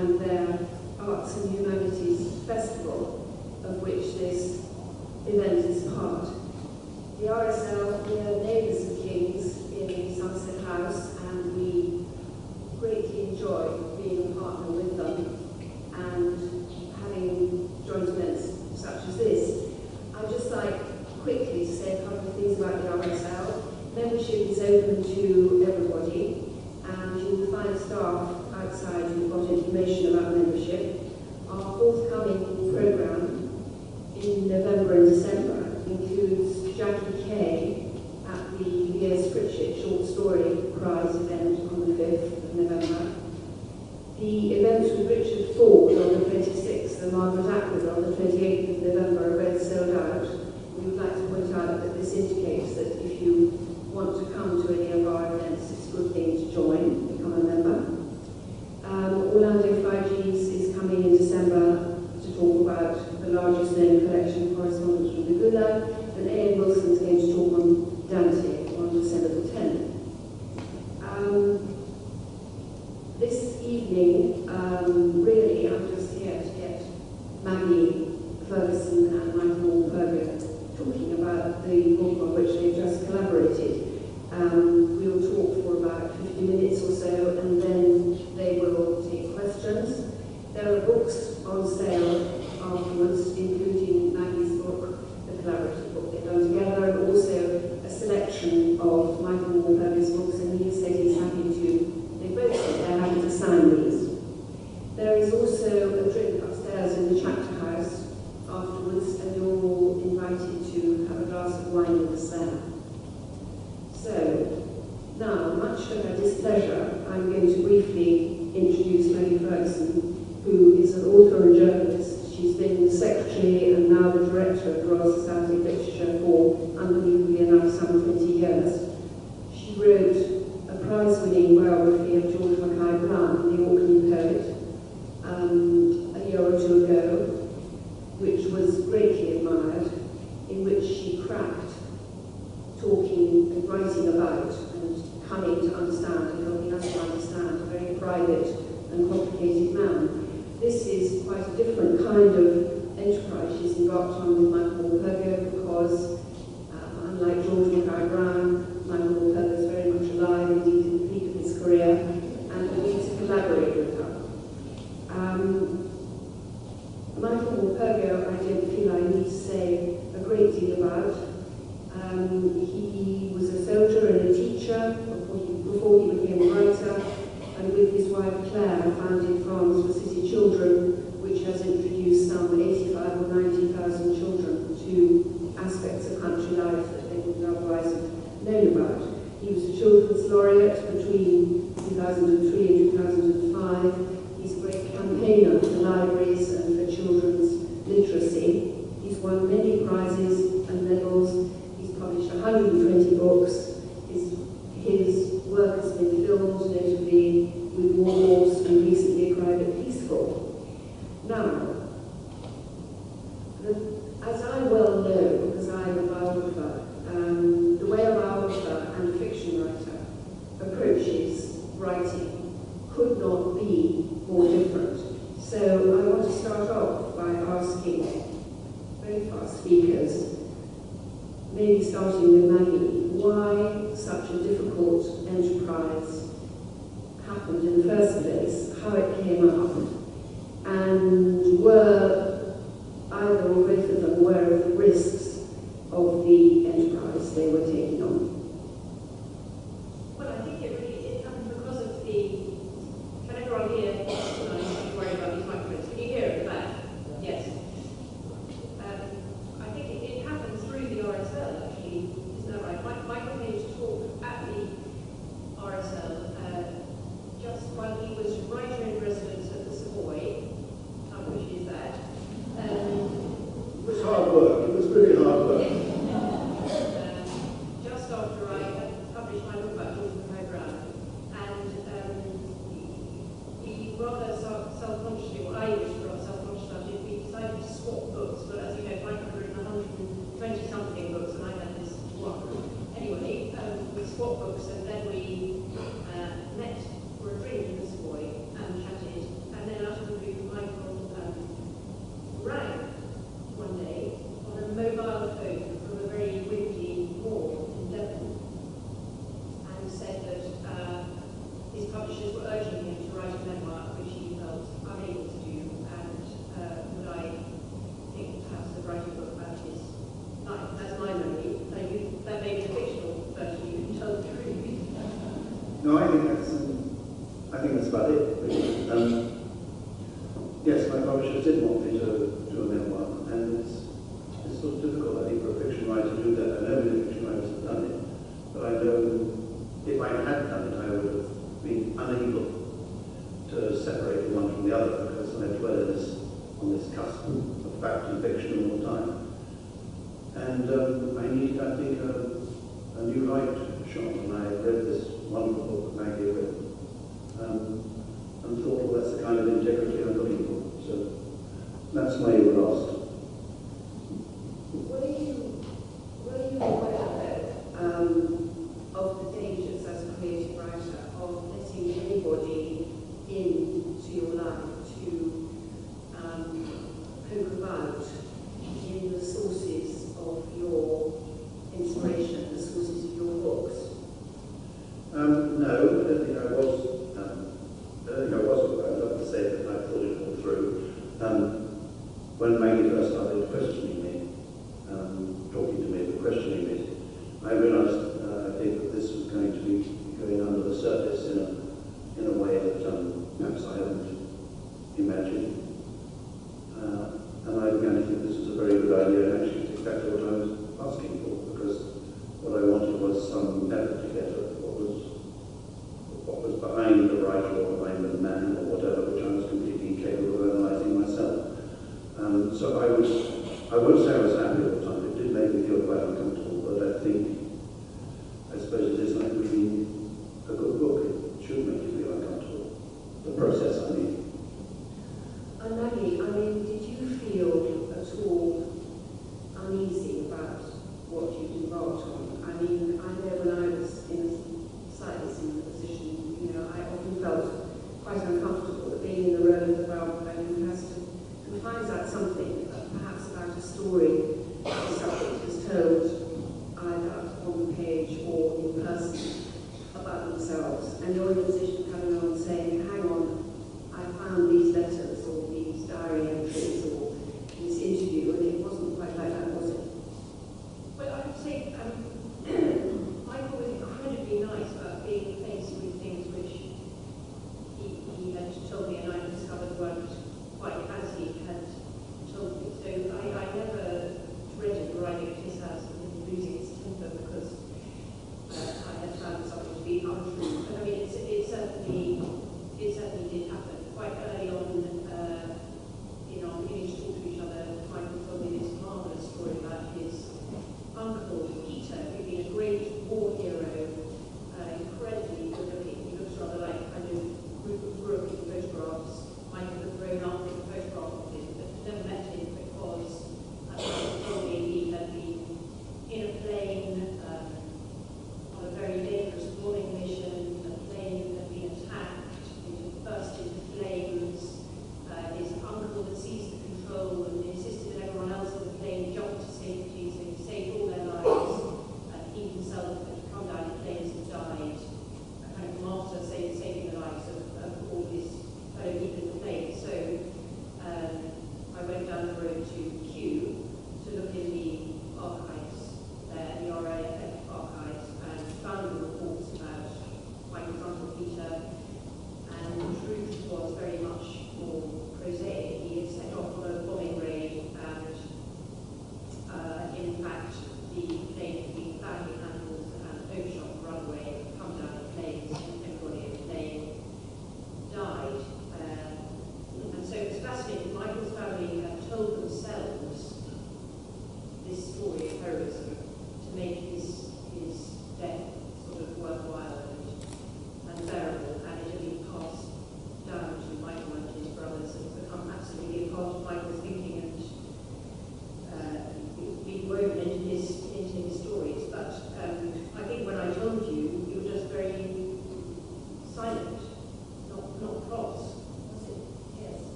and their Arts and Humanities Festival, of which this event is part. The RSL, we are neighbours of King's in Somerset House, and we greatly enjoy being a partner with them and having joint events such as this. I'd just like quickly to say a couple of things about the RSL. Membership is open to everybody, and you will find staff outside who've got information about membership. Our forthcoming programme in November and December includes Jackie Kay at the Leos Pritchett Short Story Prize event on the 5th of November. The events with Richard Ford on the 26th and Margaret Atwood on the 28th of November are both sold out. We would like to point out that this indicates that if you want to come to any of our events, it's a good thing to join, become a member. Orlando 5Gs is coming in December to talk about the largest known collection of correspondence from Laguna, and A.M. Wilson is going to talk on Dante on December the 10th. This evening, really, I'm just here to get Maggie Fergusson and Michael Morpurgo talking about the book on which they've just collaborated. We'll talk for about 50 minutes or so, and then they will take questions. There are books on sale afterwards, including Maggie's book, the collaborative book they've done together, and also a selection of Michael Morpurgo's books, and he said he's happy to, they both said they're happy to sign these. There is also a drink upstairs in the chapter house afterwards, and you're all invited to have a glass of wine with us there. So, now, much to her displeasure, I'm going to briefly introduce Maggie Fergusson, who is an author and journalist. She's been the secretary and now the director of the Royal Society of Literature for, unbelievably enough, some 20 years. She wrote a prize-winning biography of George Mackay Brown, the Orkney poet, a year or two ago, which was greatly admired, in which she cracked talking and writing about and coming to understand and helping us to understand a very private and complicated man. This is quite a different kind of enterprise she's embarked on with Michael Morpurgo, because unlike George Mackay Brown, Michael Morpurgo is very much alive, indeed in the peak of his career, and we need to collaborate with her. Michael Morpurgo, I don't feel I need to say a great deal about. He was a soldier and a teacher before he became a writer, and with his wife Claire founded France for City Children, which has introduced some 85 or 90,000 children to aspects of country life that they wouldn't otherwise have known about. He was a children's laureate between 2003 and 2005. He's a great campaigner for libraries and for children's literacy. He's won many prizes and medals. He's published 120 books. His work has been filmed, notably with Warhorse and recently acquired Peaceful. Now, as I well know, because I'm a biographer, the way a biographer and a fiction writer approaches writing could not be more different. So I want to start off by asking both our speakers, maybe starting with Maggie, why such a difficult enterprise happened in the first place, how it came up, and were either or both of them aware of the risks of the enterprise they were taking on? Well, I think it happened because of the... Can everyone hear? No, I'm not worried about these microphones. Can you hear at the back? Yes. I think it happened through the RSL, actually. Isn't that right? Michael came to talk at the RSL just while he was writer in residence at the Savoy. How pushy is that? It was hard work. It was really hard work. Just after colleagues were urging him to write a memoir, which he felt unable to do, and would I think perhaps of writing a book about his life. That's my memory. That may be a fictional version you can tell the truth. No, I think that's about it. Really. Yes, my publishers did want me to do a memoir, and it's sort of difficult, I think, for a fiction writer to do that. I know many fiction writers have done it, but I know if I had done it, I would have been unable to separate the one from the other, because I dwell on this cusp of fact and fiction all the time. And I needed, I think, a new light shone when I read this wonderful book that Maggie had written, and thought, well, that's the kind of integrity I'm looking for. So that's why you were asked. Were you aware of the dangers as a creative writer of letting anybody into your life to poke about in the sources of your inspiration, the sources of your books? No, I don't think I was. I'd love to say that I thought it all through. When Maggie first started questioning me, talking to me, but questioning me, I realised, I think, that this was going to be going under the surface in a way that perhaps I hadn't imagined. And I began to think this was a very good idea, and actually it's exactly what I was asking for, because what I wanted was some effort to get at what was behind the writer or behind the man or whatever, which I was completely incapable of analysing myself. So I would say I was happy all the time. It did make me feel quite uncomfortable, but I suppose it is like reading a good book. It should make you feel uncomfortable. The process, I mean. And Maggie, did you feel at all uneasy about what you'd embarked on? I know when I was in a slightly similar position, I often felt quite uncomfortable at being in the role of the biographer who finds out something, perhaps about a story the subject has told either on the page or in person about themselves, and you're in a position of coming on and saying, hang on, I found these letters or these diary entries or this interview, and it wasn't quite like that, was it? Well, I would say Michael was incredibly nice about being faced with things which he had told me, and I discovered weren't quite as he had told me. So I never dreaded arriving at his house and losing his temper because I had found something to be untrue. But it certainly did happen. Quite early on in our beginning to talk to each other, Michael told me this marvellous story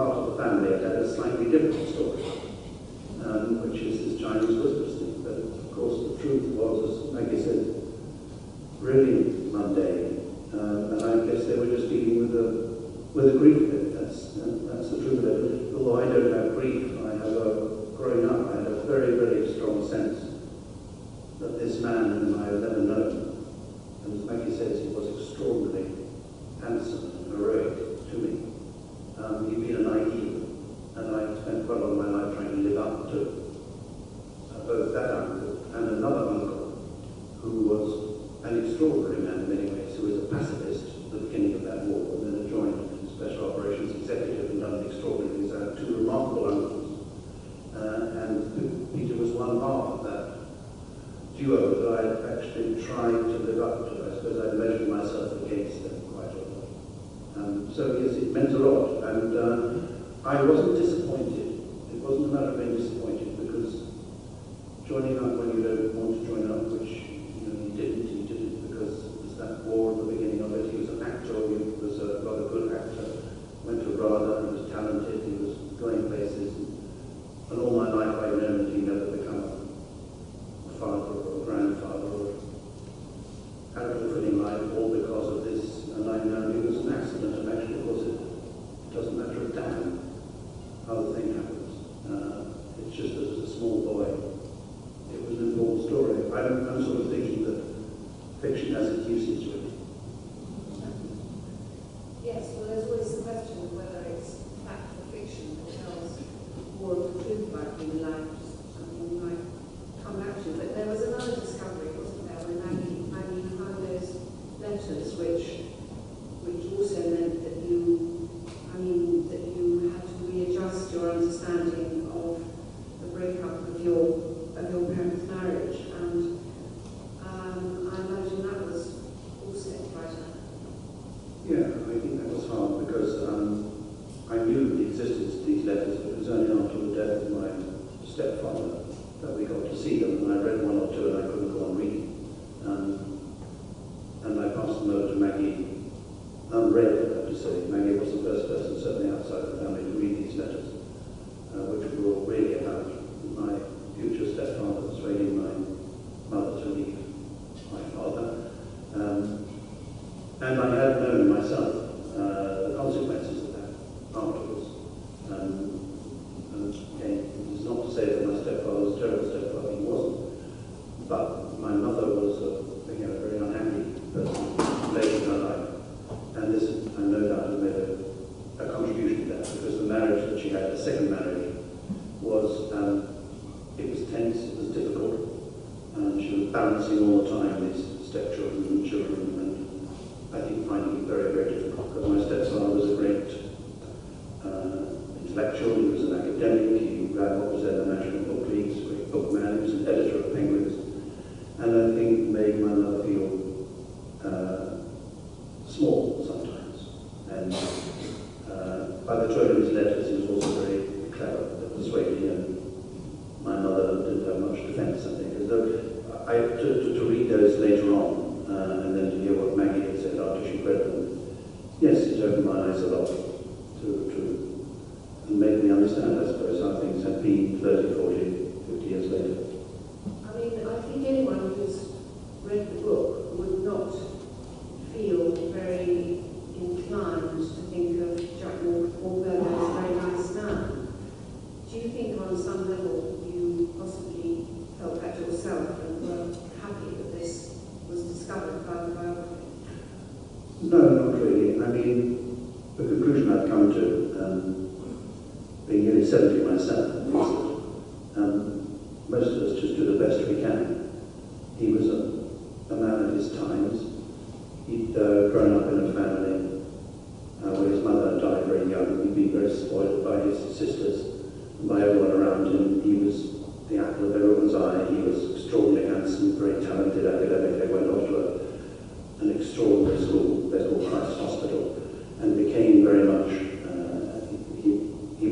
part of the family had a slightly different story, which is this Chinese whispers thing. But of course, the truth was, as Maggie said, really mundane. And I guess they were just dealing with the grief of it. That's the truth of it. Although I don't have grief, growing up, I had a very, very strong sense that this man whom I had never known, and as Maggie says, he was extraordinarily handsome and heroic to me. He'd been an ideal, and I spent quite a lot of my life trying to live up to both that uncle and another uncle, who was an extraordinary man in many ways, who was a pacifist at the beginning of that war, and then joined Special Operations Executive and done extraordinary things. I had two remarkable uncles, and Peter was one half of that duo that I actually tried to live up to. I suppose I measured myself against them quite a lot. So yes, it meant a lot, and I wasn't disappointed. It wasn't a matter of being disappointed, because joining up when you don't want to join up, which he didn't because it was that war at the beginning of it. He was an actor, he was a rather good actor, went to RADA, he was talented, he was going places, and all my life I've known that he never become a father or a grandfather or had a fulfilling life, all because of this. And I know it was an accident, and actually, of course, it doesn't matter a damn how the thing happens. It's just that as a small boy, it was an important story. I'm sort of thinking that fiction has its uses really. Yes, well, there's always the question of whether it's fact or fiction that tells more of the truth about human life, just something we might come back to. But there was another discovery, wasn't there, when Maggie found those letters, which also meant that you had to readjust your understanding of the breakup of your parents' marriage, and I imagine that was also quite a... Yeah, I think that was hard, because I knew the existence of these letters, but it was only after the death of my stepfather that we got to see them, and I read one or two and I couldn't go on reading. And I passed them over to Maggie unread, I have to say. Maggie was the first person, certainly outside the family, to read these letters, which were all really about my future stepfather persuading my mother to leave my father. And I had known myself the consequences of that afterwards. And again, it's not to say that my stepfather was a terrible stepfather, he wasn't. But my mother was a very unhappy person late in her life. And this, I no doubt, has made a contribution to that, because the marriage that she had, the second marriage, was, it was tense, it was difficult, and she was balancing all the time these stepchildren and children, and I think finding it very, very difficult, because my stepfather was a great intellectual, he was an academic, he ran what was then the National Book League, he was a great bookman, he was an editor of Penguins, and I think made my mother feel small sometimes. And by the tone of his letters, he was also very clever, persuading, and my mother didn't have much defence, I think. To read those later on, and then to hear what Maggie had said after she read them, yes, it opened my eyes a lot and made me understand, I suppose, how things had been 30, 40, 50 years later. I mean, I think anyone who's read the book would not feel very inclined to think of Jack Morpurgo as a very nice man. Do you think on some level you possibly felt that yourself and were happy that this was discovered by the biography? No, not really. I mean, the conclusion I've come to, being nearly 70 myself, is that most of us just do the best we can. He was a man of his times. He'd grown up in a family where his mother died very young. He'd been very spoiled by his sisters and by everyone around him. He was the apple of everyone's eye. He was extraordinarily handsome, very talented academic. They went off to an extraordinary school, Bethel Christ Hospital, and became very much, he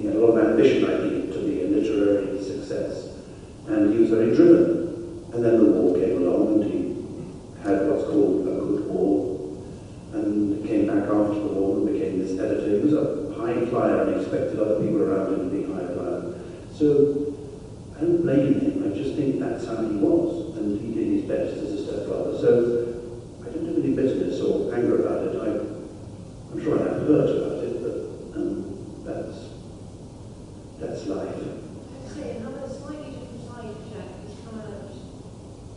had a lot of ambition, I think, to be a literary success. And he was very driven. And then the war came along, and he had what's called a good war, and came back after the war and became this editor. He was a high flyer and expected other people around him to be high flyer. So I don't blame him. I just think that's how he was, and he did his best as a stepfather. So I don't have any bitterness or anger about it. I'm sure I have hurt about it, but that's life. I'd say another slightly different side of Jack has come out,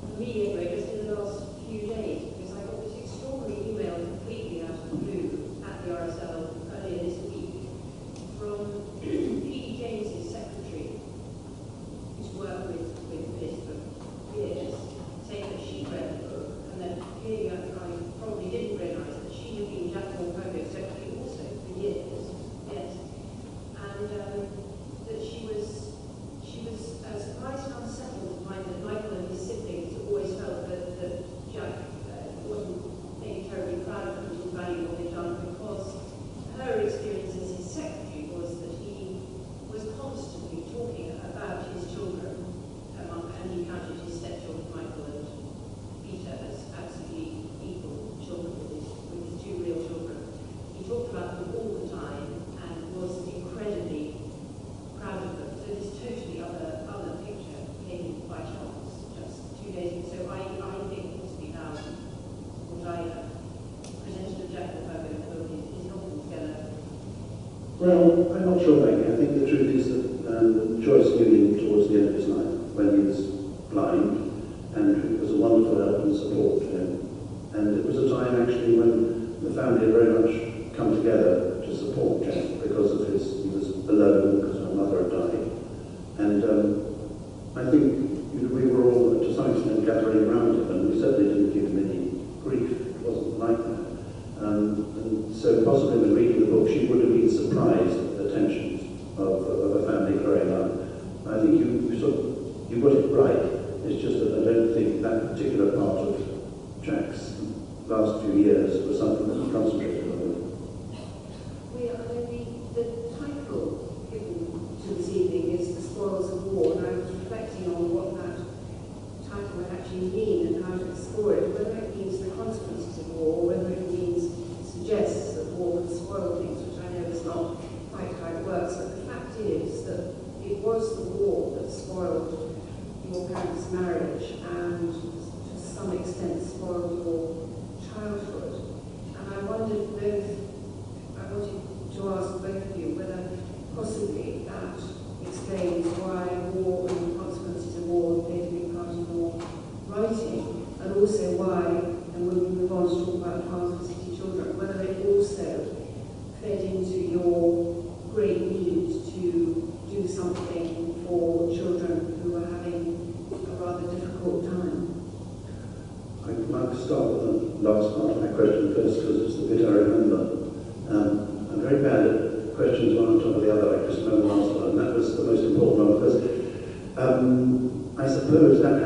for me anyway, just in the last few days, because I got this extraordinary email completely out of the blue at the RSL earlier this week from P.E. James's secretary, who's worked with this for years, saying that she read the book, and that clearly I probably didn't realise that she had been Jack Morpurgo's secretary also for years. Yes. And that she was surprised and unsettled to find that Michael and his siblings always felt that Jack wasn't maybe terribly proud of him or valued what they'd done, because her experience as his secretary was that he was constantly talking about his children, and he counted his stepchildren Michael and Peter as absolutely equal children with his two real children. He talked about them all the time and was incredibly proud of them. So this totally other picture came by chance just 2 days ago. So I think possibly now what I presented of Jack Morpurgo in the book is not altogether. Well, I'm not sure, Maggie. I think the truth is that Joyce knew him towards the end of his life when he was blind, and it was a wonderful help and support to him. And it was a time actually when the family had very much come together to support Jack because of he was alone because her mother had died. And I think we were all to some extent gathering around him, and we certainly didn't give him any grief. It wasn't like that. And so possibly when reading the book she would have been surprised at the tensions of a family growing up. I think you got it right. It's just that I don't think that particular part of Jack's last few years was something that he concentrated on. The title given to this evening is The Spoils of War, and I was reflecting on what that title would actually mean and how to explore it, whether it means the consequences of war, or whether it suggests that war can spoil things, which I know is not quite how it works, but the fact is that it was the war that spoiled your parents' marriage and to some extent spoiled your childhood. And I wanted to ask both of you whether possibly that explains why war and the consequences of war played a big part in your writing, and also why, and when we move on to talk about Farms for City Children, whether it also fed into your great need to do something for children who are having a rather difficult time. I'd like to start with the last part of my question first, because it's the bit I remember. I'm very bad at questions one on top of the other. I just remember the last one, and that was the most important one, because I suppose that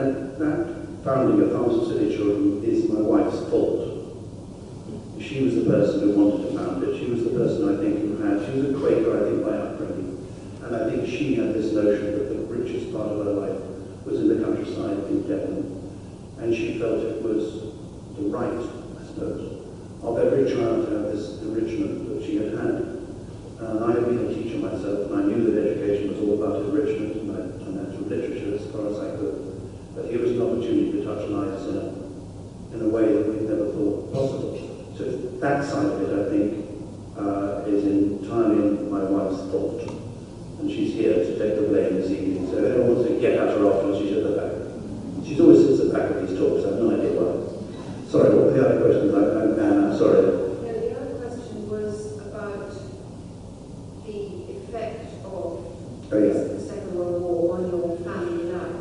founding of Farms for City Children is my wife's fault. She was the person who wanted to found it. She was the person, I think, she was a Quaker, I think, by upbringing. And I think she had this notion that the richest part of her life was in the countryside in Devon. And she felt it was the right, I suppose, of every child to have this enrichment that she had had. And I had been a teacher myself, and I knew that education was all about enrichment, and I'd done that through literature as far as I could. But here was an opportunity to touch lives in a way that we'd never thought possible. So that side of it, I think, is entirely my wife's fault. And she's here to take the blame this evening. So if anyone wants to get at her afterwards, she's at the back. She always sits at the back of these talks. I have no idea why. Sorry, what were the other questions? I'm sorry. Yeah, the other question was about the effect of the Second World War on your family life.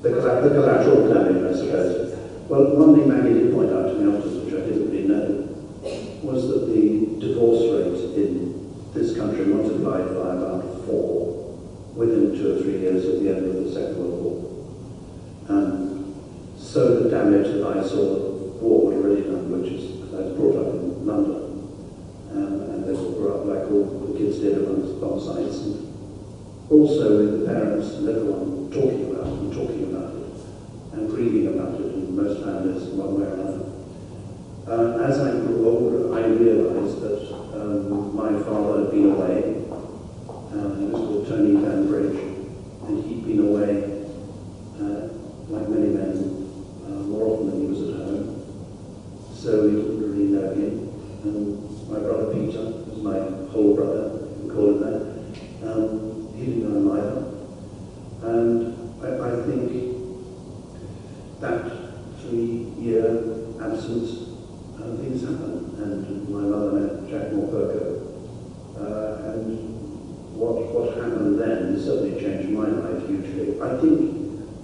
Because our short planning, I suppose. Yes. Well, one thing Maggie did point out to me afterwards, which I didn't really know, was that the divorce rate in this country multiplied by about 4 within 2 or 3 years of the end of the Second World War. So the damage that I saw the war had already done, which is, because I was brought up in London, and they all grew up like all the kids did amongst bomb sites, and also with the parents and everyone talking about it, and grieving about it in most families one way or another. As I grew older, I realised that my father had been away. He was called Tony Danbridge, and he'd been away, like many men, more often than he was at home. So we didn't really know him. My brother Peter was my whole brother, we call him that. He didn't know him either. And I think that 3-year absence, things happened, and my mother met Jack Morpurgo, and what happened then certainly changed my life hugely. I think,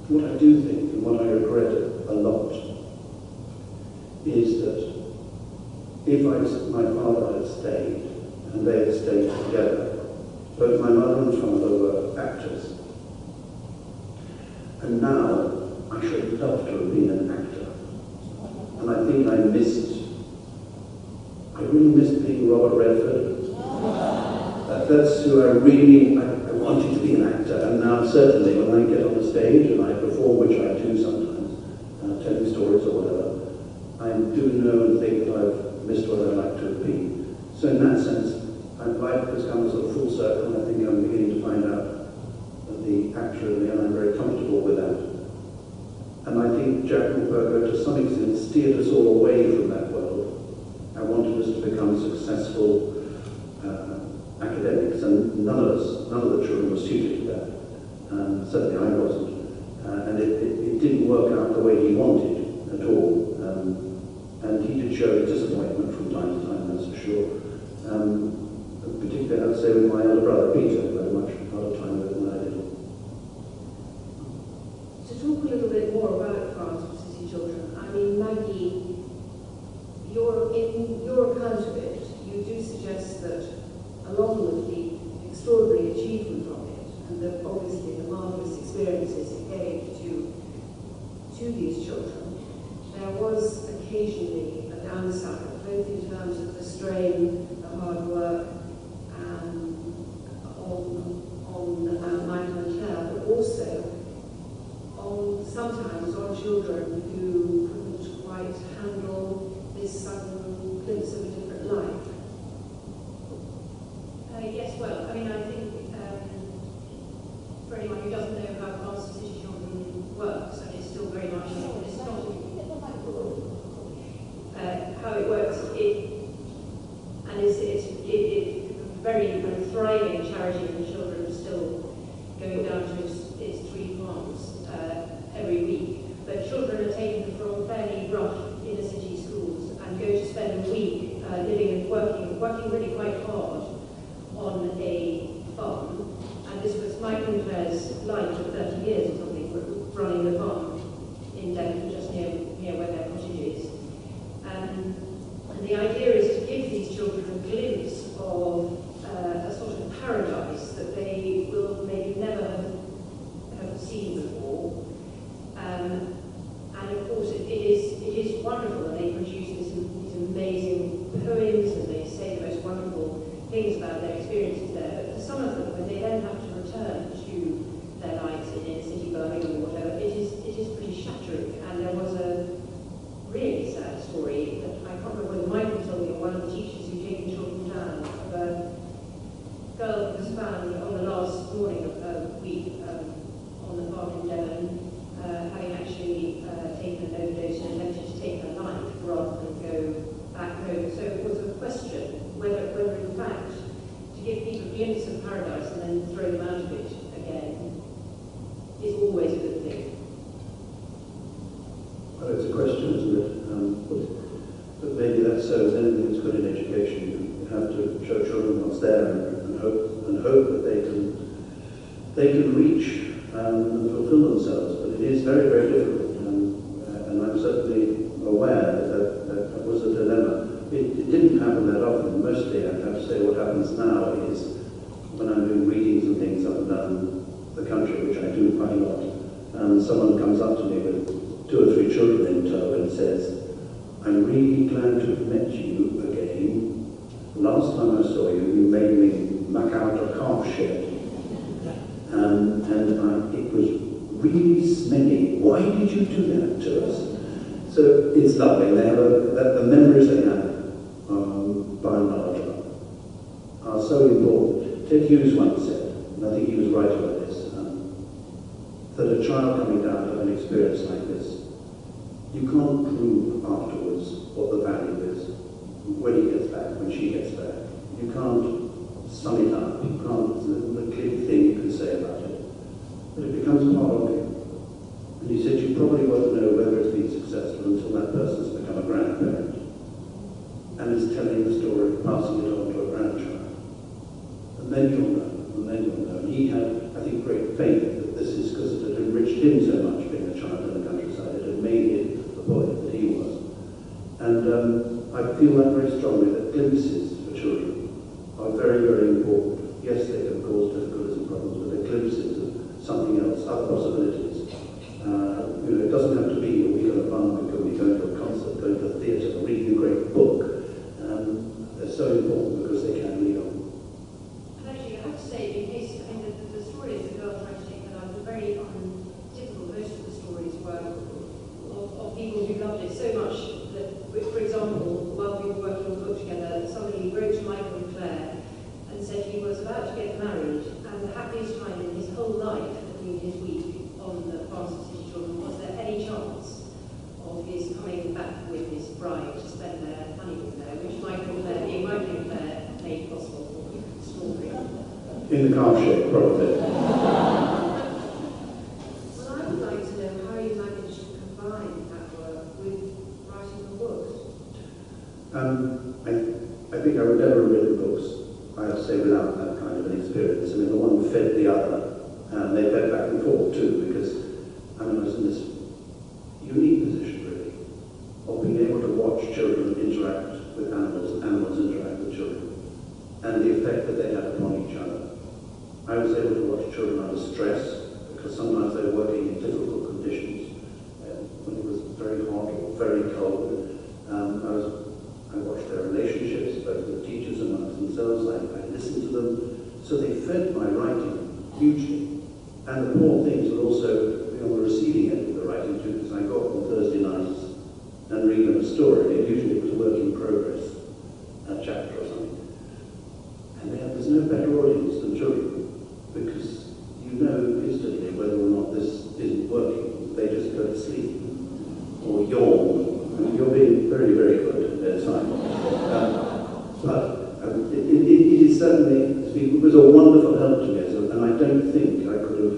what I do think, and what I regret a lot, is that if my father had stayed, and they had stayed together, both my mother and father were actors, and now I should love to have been an actor, and I think I really missed being Robert Redford. That's who I wanted to be an actor, and now certainly when I get on the stage and I perform, which I do sometimes, telling stories or whatever, I do know and think that I've missed what I'd like to have been. So in that sense, life has come sort of full circle, and I think I'm beginning to find out the actor in me, and I'm very comfortable with that. And I think Jack Morpurgo, to some extent, steered us all away from that world. I wanted us to become successful academics, and none of the children were suited to that. Certainly I wasn't. And it didn't work out the way he wanted at all. And he did show disappointment from time to time, that's for sure. Particularly, I'd say, with my elder brother Peter, who had a much harder time with it than I did. To talk a little bit more about Farms for City Children, I mean, Maggie, in your account of it, you do suggest that along with the extraordinary achievement of it, and obviously the marvellous experiences it gave to these children, there was occasionally a downside, both in terms of the strain, the hard work on Michael and Claire, but also sometimes on children who couldn't quite handle this sudden glimpse of a different life. Yes, well, I mean, I think for anyone who doesn't know how Farms for City Children works, and it's still very much, it's not how it works, and it's very kind of thriving charity, and the children are still going down to its 3 farms every week. But children are taken from fairly rough inner city schools and go to spend a week living and working really quite hard on a farm. And this was Michael and Claire's life of 30 years or something, running the farm in Devon, just near where their cottage is. And the idea is to give these children a glimpse of a sort of paradise that they will maybe never have seen before. And of course it is wonderful, and they produce these amazing poems, and they say the most wonderful things about their experiences there. But for some of them, when they then have to return to their lives in inner city Birmingham or whatever, it is pretty shattering. And there was a really sad story that I can't remember whether Michael told me or one of the teachers who came children down, of a girl who was found on the last morning of her week on the farm in Devon, having actually taken an overdose and attempted to take her life rather than go back home. So it was a question whether in fact to give people a glimpse of paradise and then throw them out of it again is always a good thing. Well, it's a question, isn't it? But maybe that's so. With anything that's good in education, you have to show children what's there and hope that they can reach and fulfill themselves. But it is very, very difficult, and I'm certainly aware that was a dilemma. It didn't happen that often. Mostly, I have to say, what happens now is when I'm doing readings and things up and down the country, which I do quite a lot, and someone comes up to me with 2 or 3 children in tow and says, "I'm really glad to have met you again. Last time I saw you, you made me muck out a calf shed. And it was really smelly. Why did you do that to us?" So it's lovely, and they have the memories they have, by and large, are so important. Ted Hughes once said, and I think he was right about this, that a child coming down to an experience like this, you can't prove afterwards what the value is when he gets back, when she gets back. You can't sum it up, you can't, the clear thing you can say about it, but it becomes part of you. And he said you probably won't know whether it's been successful until that person's become a grandparent and is telling the story, passing it on to a grandchild. And then you'll know, and then you'll know. And he had, I think, great faith that this is because it had enriched him so much being a child in the countryside. It had made him the boy that he was. And I feel that very strongly, that glimpses for children are very, very important. Yes, they can cause difficulties and problems, but they're glimpses of something else, other possibilities. It doesn't have to be a week on a farm, it can be going to a concert, going to a theatre, reading a great book. They're so important because they can lead on. And actually, I have to say, in case, the stories the girls actually that are very typical, most of the stories were of people who loved it so much that, for example, while we were working on the book together, somebody wrote to Michael and Claire and said he was about to get married, and the happiest time in his whole life had been his week on the farms of City Children. Was there any chance of his coming back with his bride to spend their honeymoon there, which Michael and Claire made possible for story? In the calf shape, probably. Well, I would like to know how you managed to combine that work with writing the books. I think I would never have written books, I have to say, without that kind of an experience. I mean, the one fed the other, and they fed back and forth too, because I was in this unique position, really, of being able to watch children interact with animals, and animals interact with children, and the effect that they had upon each other. I was able to watch children under stress, because sometimes they were working in difficult conditions, when it was very hot or very cold. I watched their relationships, both with teachers and amongst themselves. I listened to them, so they fed my writing hugely. And the poor things were also on the receiving end of the writing too, because I got on Thursday nights and read them a story, and usually it was a work in progress, a chapter or something. And there's no better audience than children, because you know instantly whether or not this isn't working. They just go to sleep or yawn. And you're being very, very good at their time. But it is certainly, it was a wonderful help to me, and I don't think I could have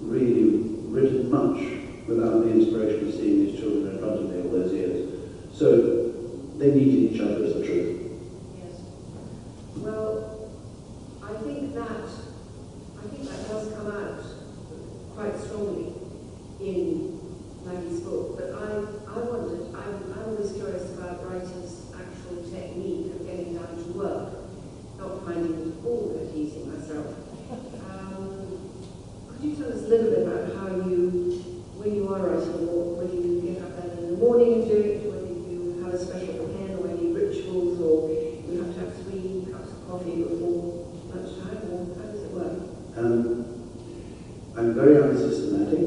really written much without the inspiration of seeing these children in front of me all those years. So they needed each other, as the truth. Yes. Well, I think that does come out quite strongly in Maggie's book. But I wondered, I'm always curious about writers' actual technique of getting down to work, not finding it all that easy myself. Could you tell us a little bit about how you, when you are writing a book, whether you get up early in the morning and do it, whether you have a special pen or any rituals, or you have to have 3 cups of coffee before lunchtime, or how does it work? I'm very unsystematic,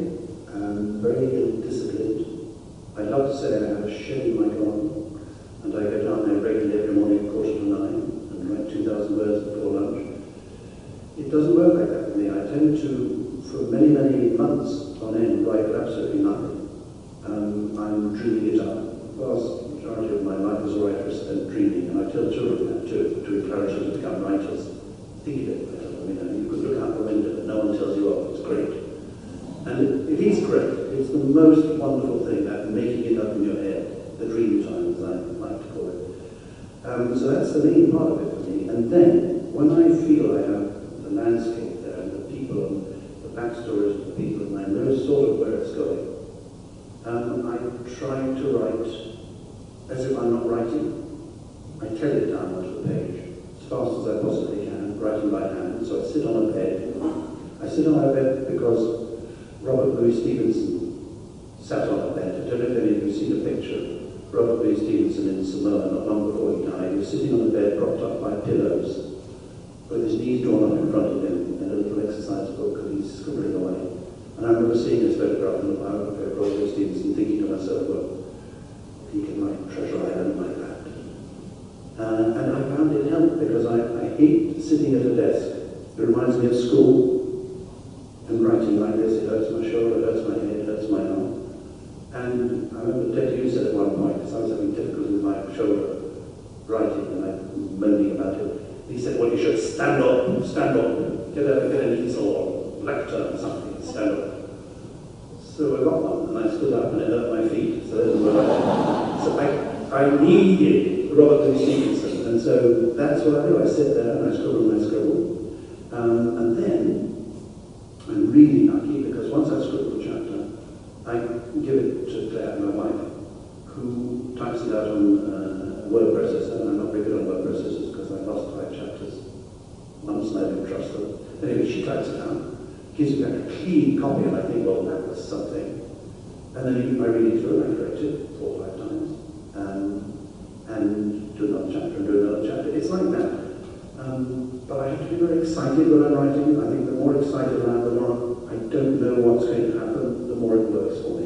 very ill-disciplined. I love to say I have a shed in my garden, and I go down there regularly every morning at 8:45 and write 2,000 words before lunch. It doesn't work like that for me. I tend to, for many, many months on end, write absolutely nothing. I'm dreaming it up. The vast majority of my life as a writer is spent dreaming, and I tell children that too, to encourage them to become writers. Think of it. You could look out the window and no one tells you off. It's great. And it is great. It's the most wonderful thing, that making it up in your head, the dream time, as I like to call it. So that's the main part of it for me. And then, when I feel I have the landscape there, and the people, and the backstories of the people, and I know sort of where it's going, I try to write as if I'm not writing. I tell it down onto the page as fast as I possibly can, writing by hand. So I sit on a bed. I sit on a bed because Robert Louis Stevenson sat on a bed. I don't know if any of you have seen a picture of Robert Louis Stevenson in Samoa not long before he died. He was sitting on a bed propped up by pillows with his knees drawn up in front of him in a little exercise book, and he's scribbling away. And I remember seeing this photograph in the biography of Robert Louis Stevenson, thinking to myself, well, he can write Treasure Island like that. And I found it helped because I hate sitting at a desk. It reminds me of school. And writing like this, it hurts my shoulder, it hurts my head, it hurts my arm. And I remember Ted Hughes said at one point, because I was having difficulty with my shoulder writing and I'm moaning about it, he said, well, you should stand up, get an easel or lectern or something, stand up. So I got one, and I stood up and it hurt my feet. So I needed Robert Louis Stevenson, and so that's what I do. I sit there and I scribble and I scribble. And then I'm really lucky because once I scribble a chapter, I give it to Claire, my wife, who types it out on a word processor. And I'm not very good on word processors because I lost 5 chapters once and I didn't trust them. Anyway, she types it out, gives me a clean copy, and I think, well, that was something. And then I read it through and I correct it 4 or 5 times. And do another chapter and do another chapter. It's like that. But I have to be very excited when I'm writing. I think the more excited I am, the more I don't know what's going to happen, the more it works for me.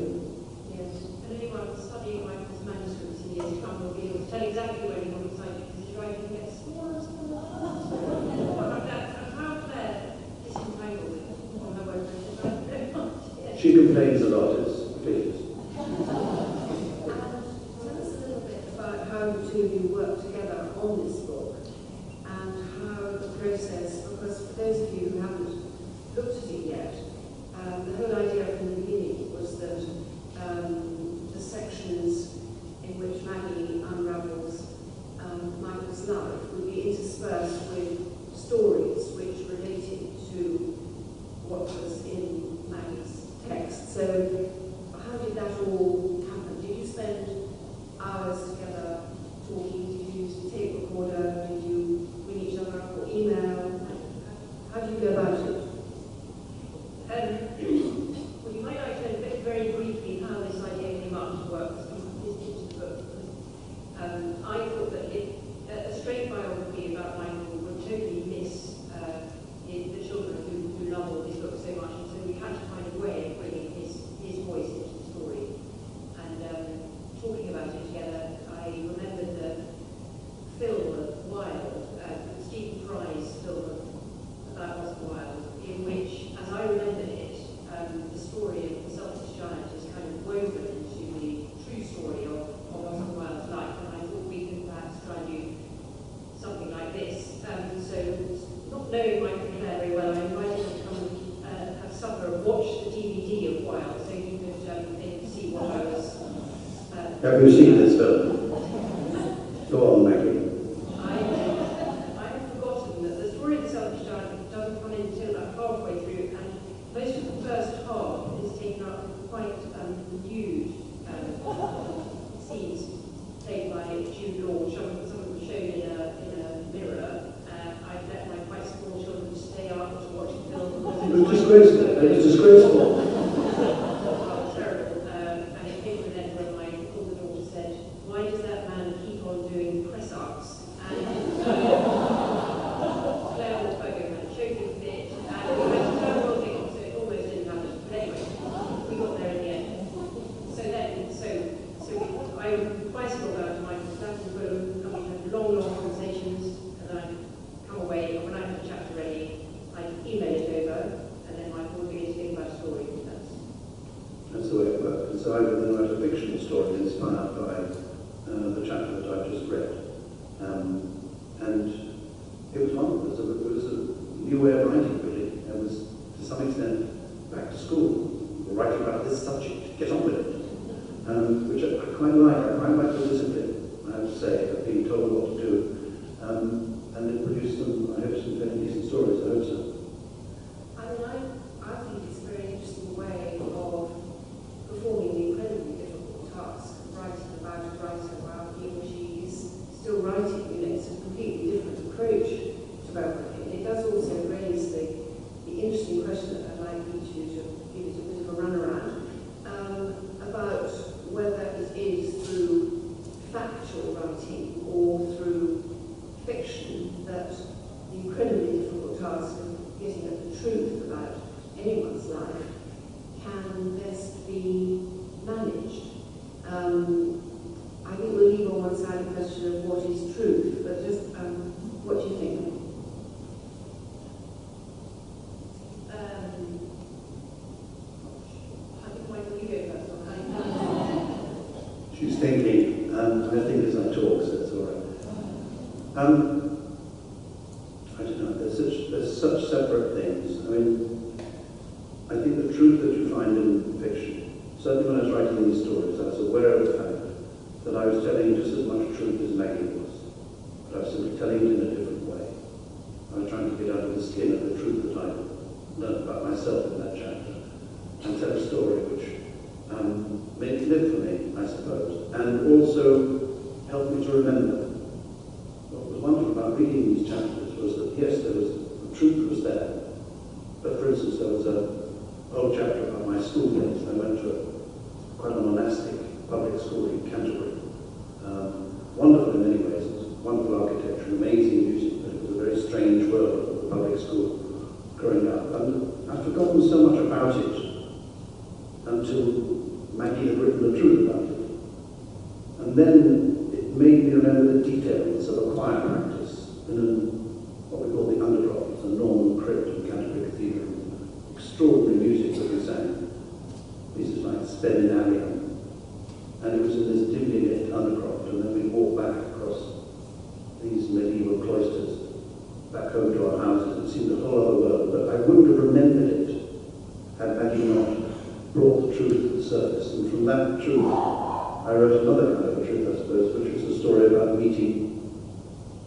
Yes, and anyone studying Michael's manuscripts in years to come will be able to tell exactly when he got excited because his writing gets smaller and smaller. And how Claire disentangled it on her web page. She complains a lot, please. Tell us a little bit about how the two of you work together on this book and how the process, because for those of you who haven't looked at it yet, the whole idea from the beginning was that the sections in which Maggie unravels Michael's life would be interspersed with stories which related to what was in Maggie's text. So how did that all happen? Did you spend hours together talking? Did you use a tape recorder? Did you ring each other up or email? How do you go about it? Well, you might like to know very briefly how this idea came up to work into the book. I thought that a straight biography about Michael would totally miss the children who love all these books so much, and so we had to find a way of bringing his voice into the story. And talking about it together, I remembered the film Wild, Stephen Fry's film about Oscar Wilde, in which, as I remembered it, the story of the selfish giant is kind of woven into the true story of Oscar Wilde's life, and I thought we could perhaps try and do something like this. So, not knowing Michael Clare very well, I invited him to come and have supper and watch the DVD of Wilde, so he could see what I was. Have you seen this film? Go on, Maggie. I've forgotten that the story of the selfish giant doesn't come in until about halfway through, and most of the first half is taken up with quite nude scenes played by Jude Law. Some of them shown in a mirror. I've let my quite small children stay up to watch the film. It was disgraceful. It was disgraceful. Well, terrible. And it came to an end when my older daughter said, "Why does that man keep on doing press-ups?" And Claire was spoken and choking fit, and we went to terrible things, so it almost didn't happen. But anyway, we got there in the end. So I twice got down to Michael's Stanton room, and we had long conversations, and then I'd come away, and when I had a chapter ready, I'd email it over, and then Michael would begin to think about a story. That's the way it worked. And so I would then write a fictional story inspired by the chapter that I've just read. And it was wonderful. It was a new way of writing, really. It was, to some extent, back to school. We're writing about this subject. Get on with it. Which I quite like. I quite like the discipline, I have to say, of being told what to do. And it produced some, I hope, some very decent stories. I hope so. I think it's a very interesting way of performing the incredibly difficult task of writing about a writer while he or she is still writing. It's a completely different approach to biography. And it does also raise the interesting question that I'd like you to give it a bit of a run around about whether it is through factual writing or through fiction that the incredibly difficult task of getting at the truth about anyone's life can best be managed. as such separate things. I mean, I think the truth that you find in fiction, certainly when I was writing these stories, I was aware of the fact that I was telling just as much truth as Maggie was, but I was simply telling it in a different way. I was trying to get out of the skin of the truth that I learned about myself in that chapter and tell a story which made it live for me, I suppose, and also helped me to remember. What was wonderful about reading these chapters was that, yes, the truth was there, but for instance, there was a whole chapter about my school days. I went to quite a monastic public school in Canterbury. Wonderful in many ways. It was wonderful architecture, amazing music, but it was a very strange world, the public school, growing up. And I'd forgotten so much about it until Maggie had written the truth about it. And then it made me remember the details of a choir practice in what we call the undercroft, a Norman crypt in Canterbury Cathedral. Extraordinary music that we sang. Pieces like Sped in Albion. And it was in this dimly lit undercroft, and then we walked back across these medieval cloisters back home to our houses. It seemed a whole other world, but I wouldn't have remembered it had Maggie not brought the truth to the surface. And from that truth, I wrote another kind of a truth, I suppose, which was a story about meeting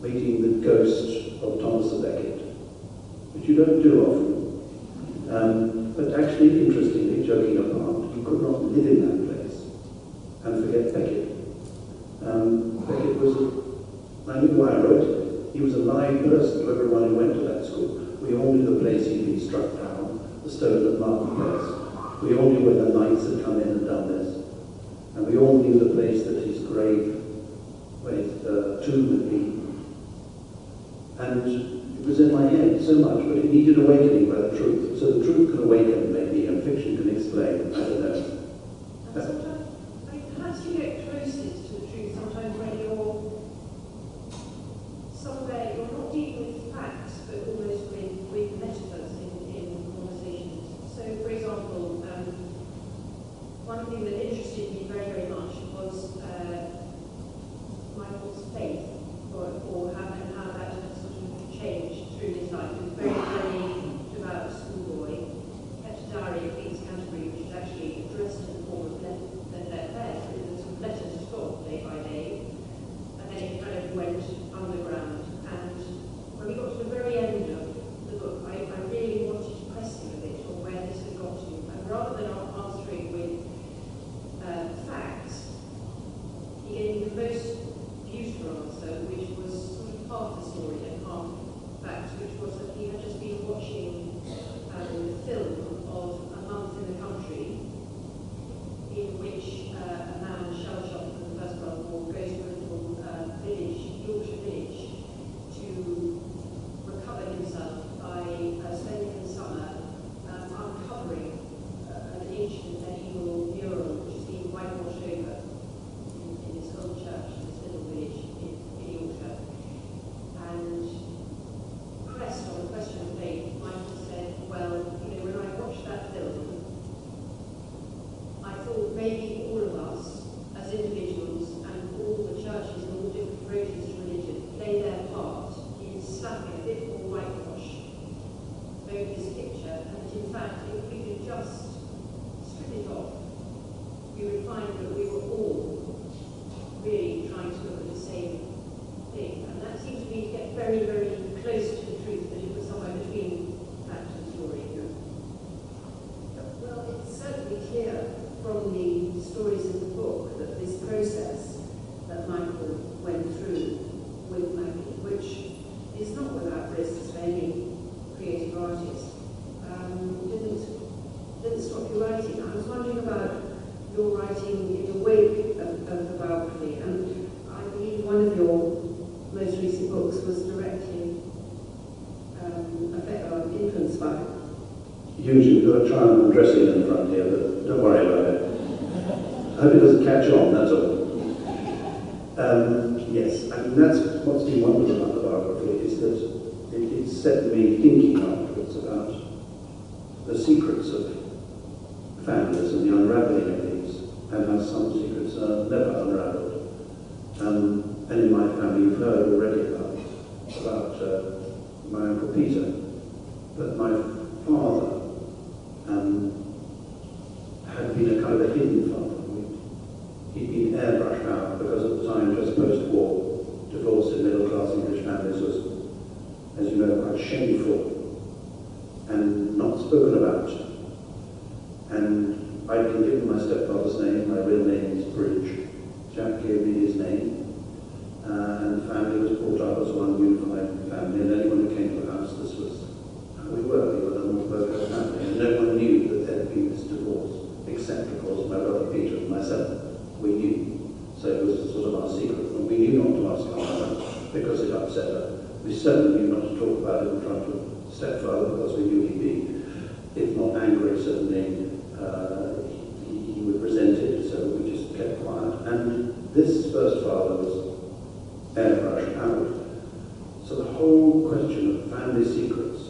the ghost of Thomas the Becket, which you don't do often. But actually, interestingly, joking apart, you could not live in that place and forget Becket. Becket was, I knew why I wrote it. He was a live person to everyone who went to that school. We all knew the place he'd been struck down, the stone at Martin's. We all knew where the knights had come in and done this. And we all knew the place that his grave, where his tomb had been. And it was in my head so much, but it needed awakening by the truth. So the truth can awaken, maybe, and fiction can explain. I don't know. And sometimes, I mean, perhaps you get closest to the truth sometimes when you're somewhere, you're not dealing with facts, but almost with metaphors in conversations. So, for example, one thing that interested me very, very much was Michael's faith, or how that sort of changed through his life. He was very, very devout schoolboy, kept a diary of Queen's Canterbury, which is actually addressed in the form of letters, sort of letters to God, day by day, and then it kind of went underground. And when we got to the very end of the book, I really wanted to press him a bit on where this had got to, and rather than answering with facts, he gave me the most beautiful answer, which was sort of half the story and half facts, which was that he had just been watching the film of A Month in the Country, in which a man shell-shocked from the First World War goes to a little village, Yorkshire village, to recover himself by spending the summer uncovering an ancient medieval mural which has been whitewashed over in this old church, in this little village in Yorkshire. And pressed on the question of faith, Michael said, well, when I watched that film, I thought maybe all of us, as individuals, and all the churches and all different approaches to religion, play their part in slapping a bit more whitewash over this picture, and that in fact, if we could just strip it off, we would find that we were all really trying to look at the same thing. And that seemed to me to get very, very close to the truth, that it was somewhere between fact and story. Well, it's certainly clear from the stories in the book that this process that Michael went through with Maggie, which is not without risks for any creative artist, didn't stop you writing. I was wondering about your writing in the wake of the biography, and I believe one of your most recent books was directly influenced by. Usually do a try and dress it in the front here, but don't worry about it. I hope it doesn't catch on, that's all. Yes, I mean that's what's been wonderful about the biography, is that it set me thinking afterwards about the secrets of families and the unravelling of these, and how some secrets are never unravelled. And in my family you've heard already about my Uncle Peter, But my father had been a kind of a hidden father. He'd been airbrushed out because at the time, just post-war, divorce in middle-class English families was, as you know, quite shameful and not spoken about. And I'd been given my stepfather's name. My real name is Bridge. Jack gave me his name. And the family was brought up as one unified family, and anyone who came to the house, this was how we were. We were the Morpurgo family, and no one knew that there had been this divorce, except, of course, my brother Peter and myself. We knew. So it was sort of our secret, and we knew not to ask our mother because it upset her. We certainly knew not to talk about it in front of stepfather because we knew he'd be, if not angry, certainly he would resent it, so we just kept quiet. And this first father was airbrushed out. So the whole question of family secrets,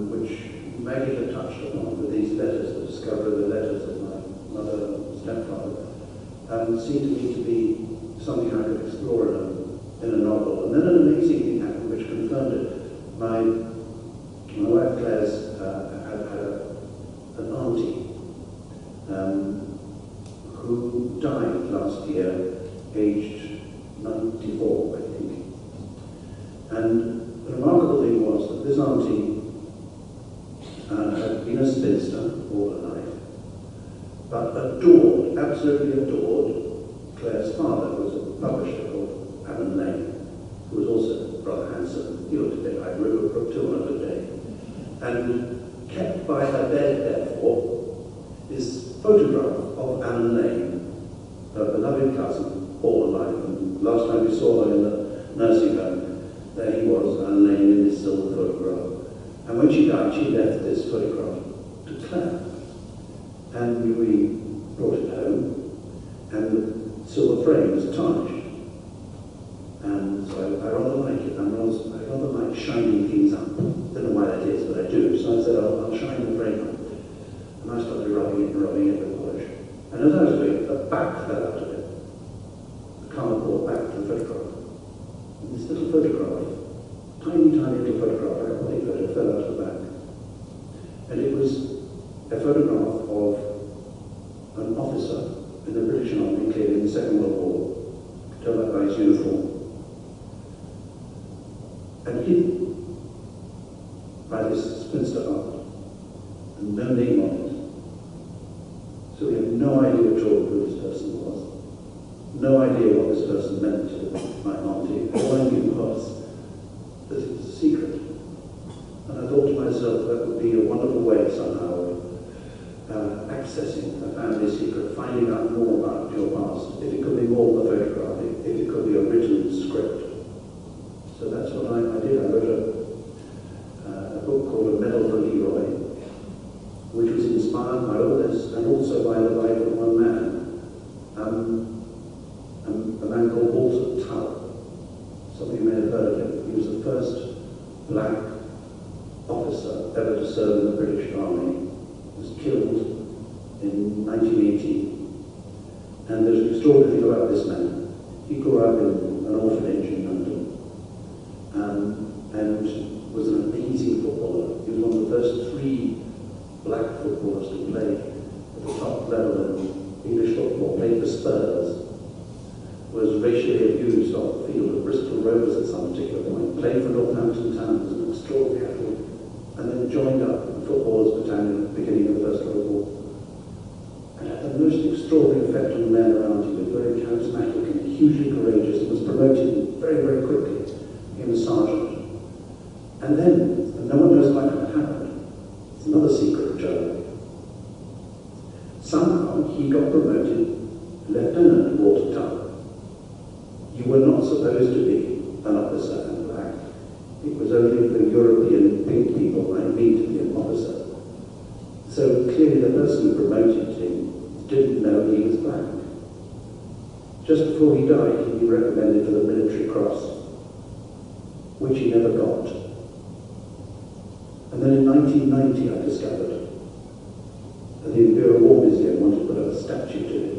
which Maggie had touched upon with these letters, the discovery of the letters of my mother and stepfather, seemed to me to be something I could explore in a novel. And then an amazing thing happened which confirmed it. My wife Claire's had an auntie who died last year, aged 94, I think. And the remarkable thing was that this auntie had been a spinster all her life, but adored, absolutely adored, Claire's father, who was a publisher called Alan Lane, who was also rather handsome. He looked a bit like Rupert Brooke on a good day. And kept by her bed, therefore, this photograph of Alan Lane, her beloved cousin, all her life. And last time we saw her in the nursing home, there he was, Alan Lane, in this silver photograph. And when she died, she left this photograph to Claire. And we brought it home, and the silver frame was tarnished. And so I rather like it. I rather like shining things up. I don't know why that is, but I do. So I said, I'll shine the frame up. And I started rubbing it with polish. And as I was doing it, the back fell out of it. The cardboard back to the photograph. And this little photograph, tiny little photograph, I believe that it fell out of the back. And it was a photograph of an officer in the British Army, clearly in the Second World War. You could tell that by his uniform. And hidden by this spinster art, and no name on it. So we have no idea at all who this person was. No idea what this person meant to my auntie. All I knew was that it was a secret. And I thought to myself that would be a wonderful way somehow of accessing a family secret, finding out more about your past. If it could be more than a photograph, if it could be a written script. So that's what I did. I wrote a book called A Medal for Leroy, which was inspired by all this and also by the life of one man, a man called Walter Tull. Some of you may have heard of him. He was the first black officer ever to serve in the British Army. He was killed in 1918. And there's an extraordinary thing about this man. He grew up in an orphanage in London. And was an amazing footballer. He was one of the first 3 black footballers to play at the top level in English football, played for Spurs, was racially abused off the field at Bristol Rovers at some particular point, played for Northampton Town as an extraordinary athlete, and then joined up in the footballers' battalion at the beginning of the First World War. And had the most extraordinary effect on the men around him. He was very charismatic and hugely courageous, and was promoted very, very quickly. He was a sergeant. And then, and no one knows quite how it happened, it's another secret which I like. Somehow he got promoted Lieutenant Walter Tull. You were not supposed to be an officer in black. It was only for European pink people like me to be an officer. So clearly the person who promoted him didn't know he was black. Just before he died, he'd been recommended for the Military Cross, which he never got. And then in 1990 I discovered that the Imperial War Museum wanted to put up a statue to him.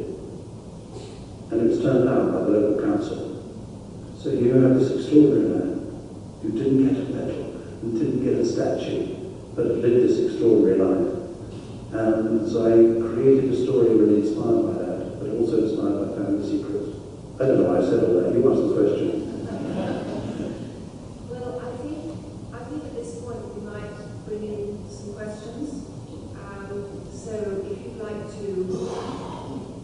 And it was turned down by the local council. So you have this extraordinary man who didn't get a medal and didn't get a statue, but had lived this extraordinary life. So I created a story really inspired by that, but also inspired by Family Secrets. I don't know why I said all that. You asked the question. Well, I think at this point we might bring in some questions. So if you'd like to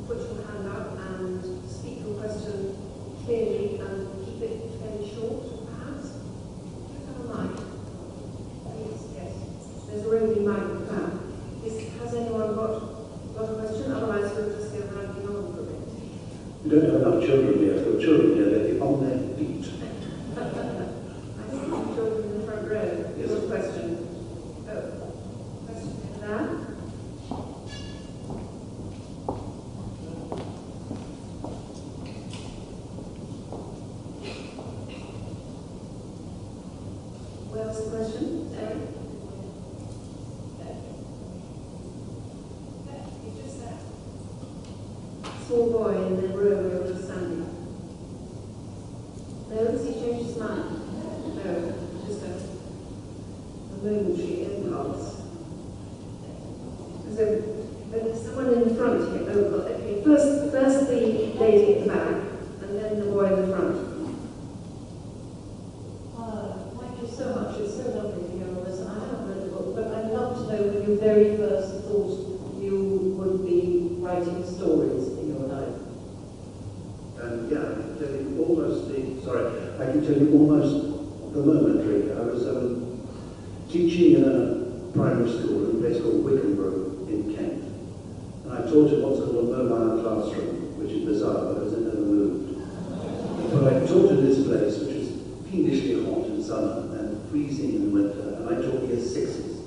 put your hand up and speak your question clearly and keep it fairly short, perhaps. Do you have a mic? Please, yes. There's a roving mic at the back. Has anyone got a question? Otherwise, we'll just go rounding on for a bit. We don't have enough children here. For children here, they'd be on their feet. I see some children in the front row. Yes. Your question. Oh, question there. Where's the question? Sarah? He's just there. Small boy in the row where we were standing. No, has he changed his mind? No, just a momentary impulse. So, there's someone in the front here. Oh, well, okay. First the lady at the back, and then the boy in the front. Thank you so much. It's so lovely to hear all this. And I haven't read the book, but I'd love to know when you very first thought you would be writing stories in your life. Yeah, I can tell you almost the moment really. I was teaching in a primary school in a place called Wickenborough in Kent. And I taught in what's called a mobile classroom, which is bizarre because it never moved. But I taught in this place, which is fiendishly hot in summer and freezing in winter, and I taught year sixes.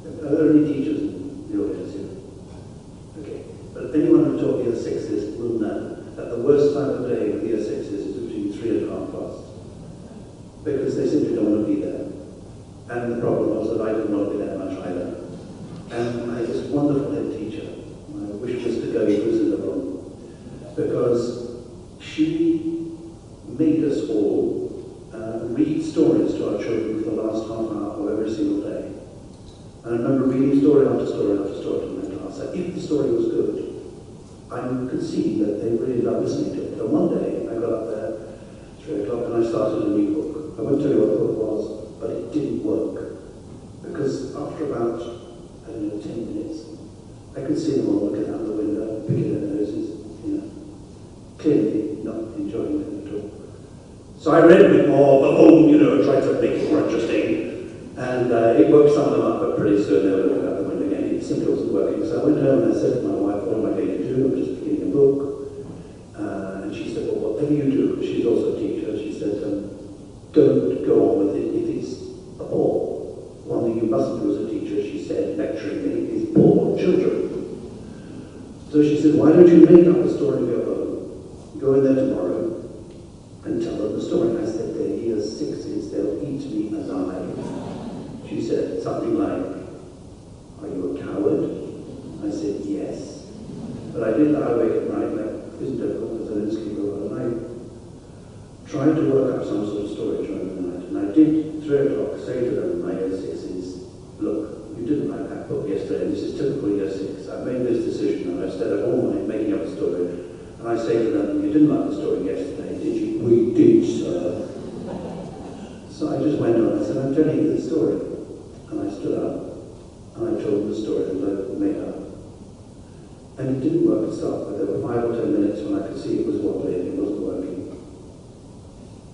Are there any teachers in the audience here? Okay. But anyone who taught year sixes will know that the worst time of day with year sixes is between 3 and half past. Because they simply don't want to be there. And the problem was that I didn't want to be there much either. And I had this wonderful head teacher. I wish Mr. Goey was in the room. Because she made us all read stories to our children for the last half hour of every single day. And I remember reading story after story after story to my class. And if the story was good, I could see that they really loved listening to it. And one day, I got up there, 3 o'clock, and I started a new book. I won't tell you what the book was, but it didn't work. Because after about, 10 minutes, I could see them all looking out the window, picking their noses, clearly not enjoying it at all. So I read a bit more, tried to make it more interesting. And it woke some of them up, but pretty soon they were looking out the window again. It simply wasn't working. So I went home and I said to my wife, what am I going to do? I'm just beginning a book. And she said, well, whatever you do, she's also a teacher, she said, don't go on with it if it's a bore. One thing you mustn't do as a teacher, she said, lecturing me, is bore children. So she said, why don't you make up a story of your own? Go in there tomorrow and tell them the story. I said, they're year sixes, they'll eat me alive. She said something like, are you a coward? I said, yes. But I did lie awake at night, that isn't difficult because I didn't sleep over, and I tried to work up some sort of story during the night. And I did, 3 o'clock, say to them, my year sixes, look, you didn't like that book yesterday, and this is typical year six. I've made this decision, and I've stayed up all night making up a story. And I say to them, you didn't like the story yesterday, did you? We did, sir. So I just went on, I said, I'm telling you the story. And I stood up, and I told them the story that I made up. And it didn't work itself, but there were 5 or 10 minutes when I could see it was wobbly and it wasn't working.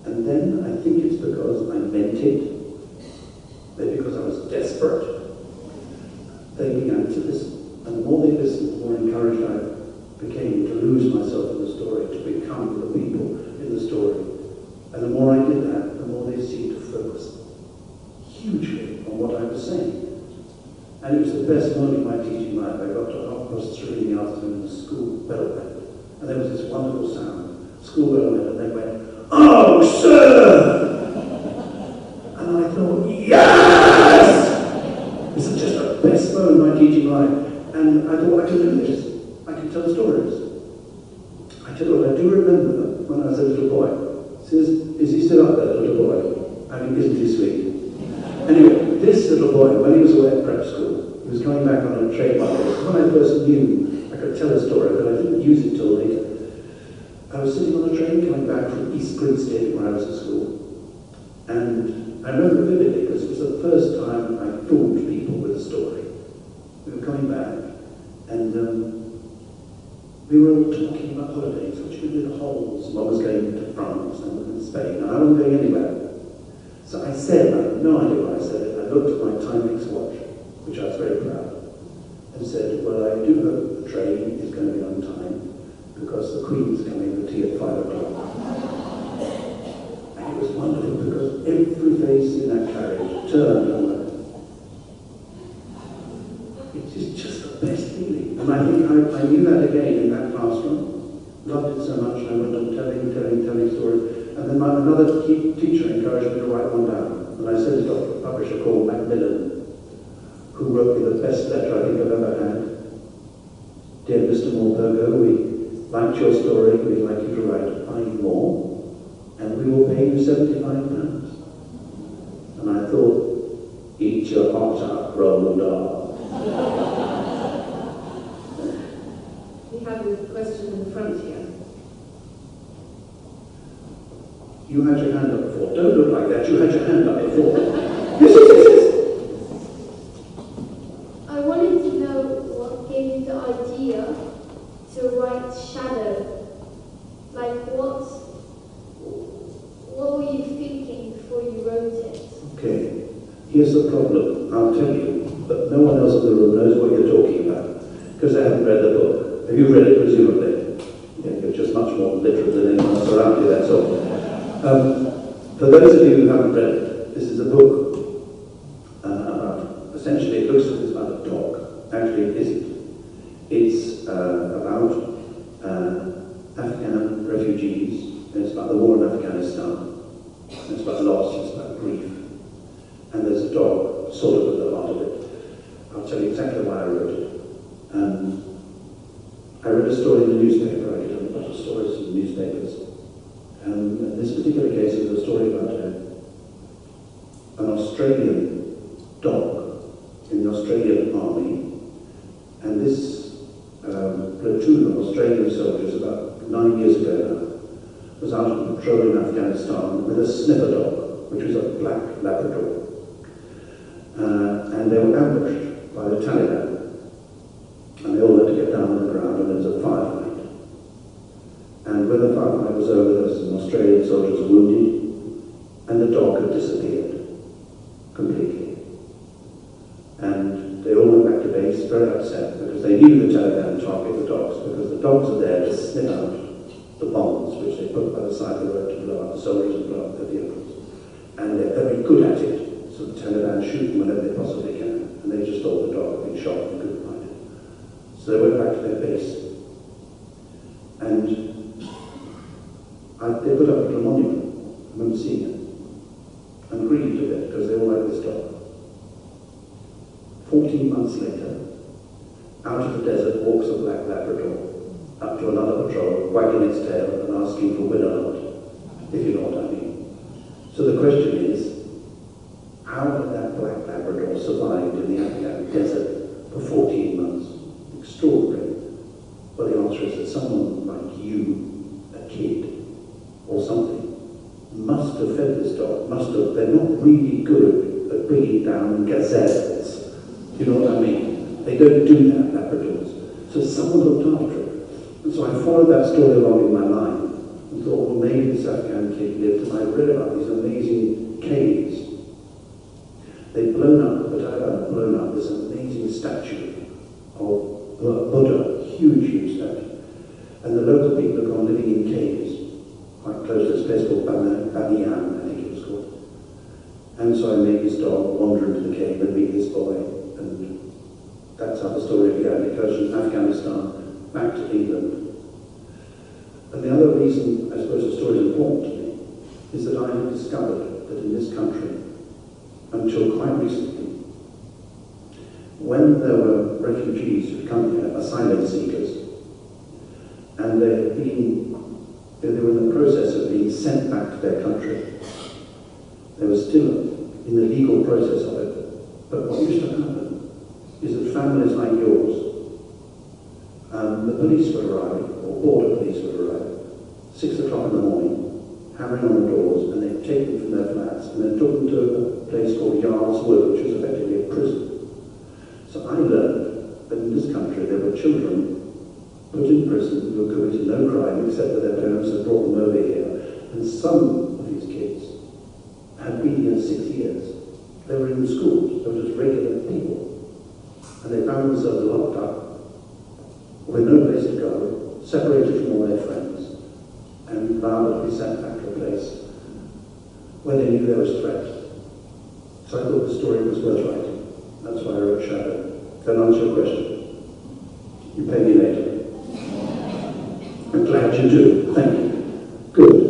And then I think it's because I meant it, maybe because I was desperate. They began to listen. And the more they listened, the more encouraged I became to lose myself in the story, to become the people in the story. And the more I did that, the more they seemed to focus hugely on what I was saying. And it was the best moment of my teaching life. I got to 3:30 in the afternoon and the school bell went. And there was this wonderful sound. School bell went and they went, oh, sir! And I thought, yes! This is just the best moment of my teaching life. And I thought, I can do this. I can tell stories. I tell you what, I do remember when I was a little boy. Says, is he still up there, the little boy? I mean, isn't he sweet? Anyway, this little boy, when he was away at prep school, he was coming back on a train one day. When I first knew I could tell a story, but I didn't use it till later. I was sitting on a train coming back from East Grinstead, where I was at school, and I remember vividly because it was the first time I fooled people with a story. We were coming back, and we were all talking about holidays, which we did holes. One was going to France, and one to Spain, and I wasn't going anywhere. So I said, I had no idea why I said it, I looked at my Timex watch, which I was very proud of, and said, well, I do hope the train is going to be on time, because the Queen's coming for tea at 5 o'clock. And it was wonderful, because every face in that carriage turned and went, it's just the best feeling. And I think I knew that again in that classroom, loved it so much, and I went on telling stories. And then another teacher encouraged me to write one down. And I sent it off to a publisher called Macmillan, who wrote me the best letter I think I've ever had. Dear Mr. Morpurgo, we liked your story, we'd like you to write 5 more, and we will pay you £75. And I thought, eat your heart out, Roald Dahl. We have a question in the front here. You had your hand up before. Don't look like that. You had your hand up before. Yes. I wanted to know what gave you the idea to write Shadow. Like, what were you thinking before you wrote it? Okay. Here's the problem. I'll tell you, but no one else in the room knows what you're talking about because they haven't read the book. Have you read it, presumably? Yeah, you're just much more literate than anyone else around you, that's all. For those of you who haven't read it, this is a book about, essentially it looks like it's about a dog. Actually it isn't. It's about Afghan refugees, and it's about the war in Afghanistan. And it's about loss, it's about grief. And there's a dog sort of at the heart of it. I'll tell you exactly why I wrote it. I read a story in the newspaper. I get a lot of stories in the newspapers. In this particular case, it was a story about an Australian dog in the Australian army, and this platoon of Australian soldiers, about 9 years ago now, was out on patrol in Afghanistan with a sniffer dog, which was a black Labrador. And they were ambushed by the Taliban, and they all had to get down on the ground, and there was a firefight. And when the firefight was over, there was some Australian soldiers wounded, and the dog had disappeared completely. And they all went back to base very upset because they knew the Taliban target the dogs, because the dogs are there to sniff out the bombs which they put by the side of the road to blow up the soldiers and blow up their vehicles. And they're very good at it, so the Taliban shoot them whenever they possibly can. And they just thought the dog had been shot and couldn't find it. So they went back to their base. And they put up a little monument. I remember seeing it. And grieved a bit because they all like this dog. 14 months later, out of the desert walks a black Labrador up to another patrol, wagging its tail and asking for win or not, if you know what I mean. So the question is, how did that black Labrador survive in the Afghan desert for 14 months? Extraordinary. Well, the answer is that someone like you, a kid, or something, must have fed this dog, they're not really good at bringing down gazelles. Do you know what I mean? They don't do that, Labradors. So someone looked after it. And so I followed that story along in my mind and thought, well, maybe this Afghan kid lived, and I read about these amazing caves. They'd blown up, the Taliban had blown up this amazing statue of Buddha, huge statue. And the local people had gone living in caves, quite close to this place called Bamiyan, I think it was called. And so I made this dog wander into the cave and meet this boy, and that's how the story began. It goes from Afghanistan back to England. And the other reason, I suppose, the story is important to me, is that I have discovered that in this country, until quite recently, when there were refugees who'd come here, asylum seekers, and they were in the process of being sent back to their country. They were still in the legal process of it, used to happen is that families like yours, the police would arrive, or border police would arrive, 6 o'clock in the morning, hammering on the doors, and they'd take them from their flats, and then took them to a place called Yard's Wood, which was effectively a prison. So I learned that in this country there were children put in prison who committed no crime except that their parents had brought them over here. And some of these kids had been here 6 years. They were in schools, they were just regular people. And they found themselves locked up with no place to go, separated from all their friends, and vowed to be sent back to a place where they knew there was threat. So I thought the story was worth writing. That's why I wrote Shadow. Can I answer your question? You pay me later. I'm glad you do. Thank you. Good.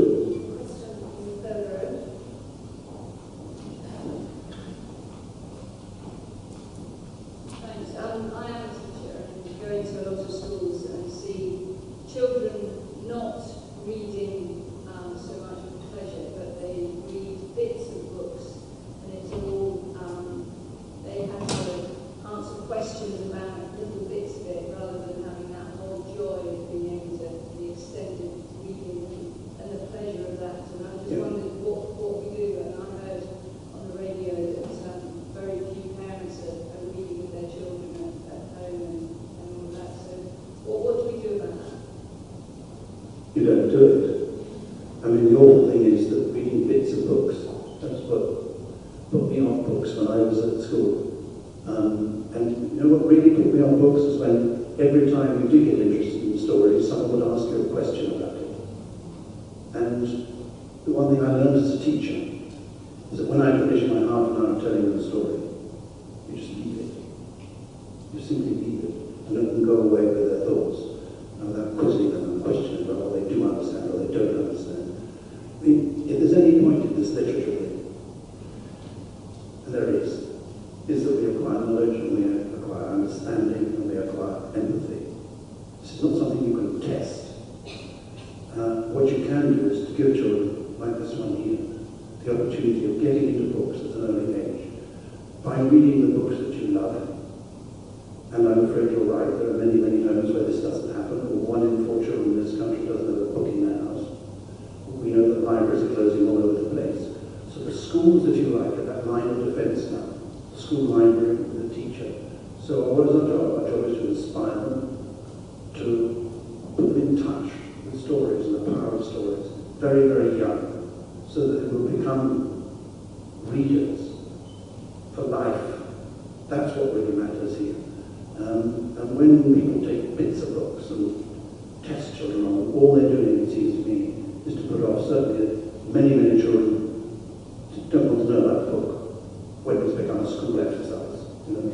You don't do it. I mean, the awful thing is that reading bits of books, that's what put me off books when I was at school. And you know what really put me on books is when every time you did get interested in stories, someone would ask you a question about it. And the one thing I learned as a teacher is that when I finish my half an hour telling them a story, you just leave it. You simply leave it and let them go away with their thoughts. Without quizzing them and questioning about what they do understand or they don't understand. I mean, if there's any point in this literature thing, and there is that we acquire knowledge and we acquire understanding and we acquire empathy. This is not something you can test. What you can do is to give children, like this one here, the opportunity of getting into books at an early age by reading the books that you love. And I'm afraid you're right, there are many, many homes where this doesn't happen, or 1 in 4 children in this country doesn't have a book in their house. We know that libraries are closing all over the place. So the schools, if you like, are that line of defense now. The school library with the teacher. So what is our job? Our job is to inspire them, to put them in touch with stories and the power of stories, very, very young, so that they will become readers for life. That's what really matters here. And when people take bits of books and test children on them, all they're doing, it seems to me, is to put off certainly many, many children don't want to know about the book when it's become a school exercise. You know?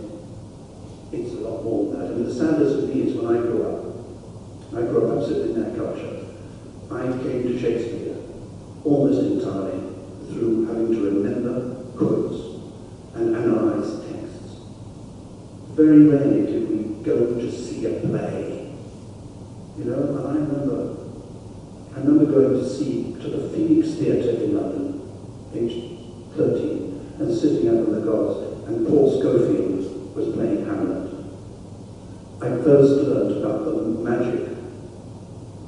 It's a lot more than that. I mean, the saddest of me is when I grew up absolutely in that culture. I came to Shakespeare almost entirely through having to remember quotes and analyze texts. Very rarely did we go to see a play. You know, and I remember going to the Phoenix Theatre in London, age 13, and sitting up in the gods, and Paul Schofield was playing Hamlet. I first learned about the magic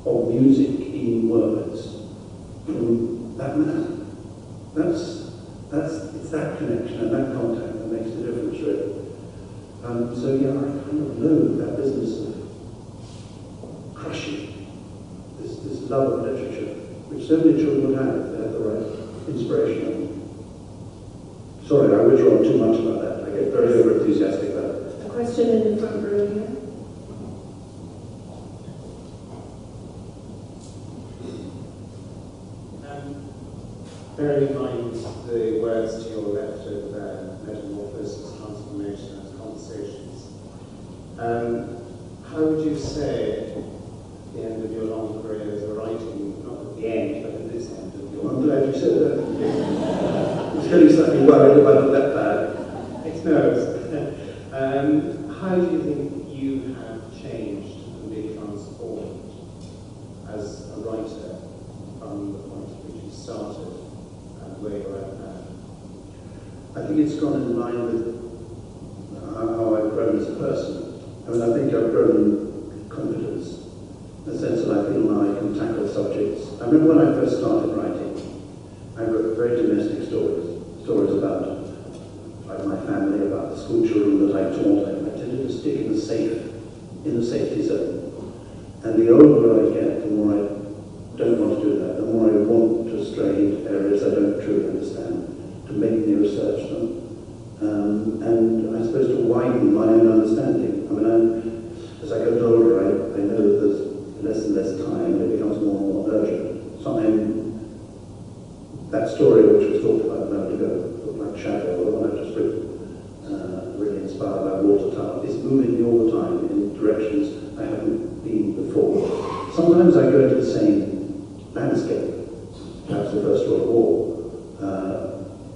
of music in words from that man. It's that connection and that contact that makes the difference, really. So yeah, I kind of know that business of crushing this love of literature, which so many children would have if they had the right inspiration. Sorry, I withdraw too much about that. I get very over enthusiastic about it. A question in the front row here. Bearing in mind the words to your left of metamorphosis, transformation, and conversations, how would you say at the end of your long career as a writing, not at the end, but at this end of your... I'm glad you said that. I was getting slightly worried about that bad. It knows. How do you think you have changed and been transformed as a writer from the point at which you started and where you're at now? I think it's gone in line with remember when I first started writing, I wrote very domestic stories about like my family, about the school children that I taught. I tended to stick in the safety zone. And the older I get, the more I don't want to do that, the more I want to stray into areas I don't truly understand, to make me research them. And I suppose to widen my own understanding. I mean, as I get older, I know that there's less and less time, and it becomes more and more urgent. Something, that story which was talked about a moment ago, like Shadow, or the one I've just written, really inspired by Watertower, is moving me all the time in directions I haven't been before. Sometimes I go into the same landscape, perhaps the First World War.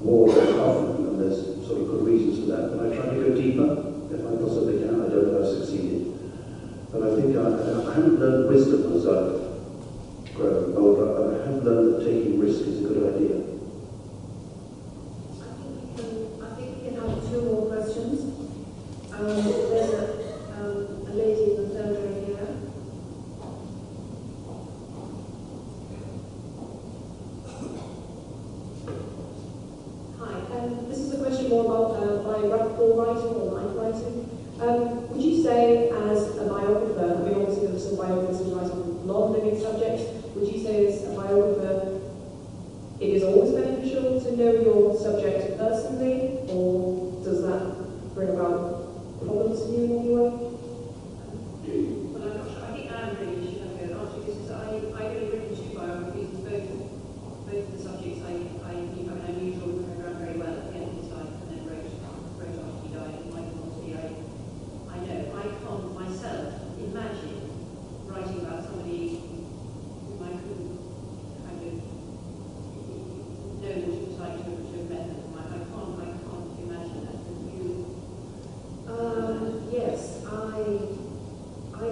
War very often, and there's sort of good reasons for that, but I try to go deeper if I possibly can. I don't know if I've succeeded. But I think I haven't learned wisdom as I've grown older, but I have learned that taking risk is a good idea. I think we can have 2 more questions. There's a lady in the third row here. Hi, this is a question more about biographical writing or life writing. Would you say, as a biographer, I mean, obviously there are some biographers who write on non-living subjects, would you say as a biographer it is always beneficial to know your subject personally, or does that bring about problems for you in any way? Well, I'm not sure. I think Anne really should have an answer because I've only written 2 biographies, and both the subjects I knew Jordan Program very well at the end of his life, and then wrote after he died. And Michael Motley, I know. I can't myself imagine writing about somebody whom I couldn't kind of know what it was like to have met them. I can't imagine that. But you, Yes, I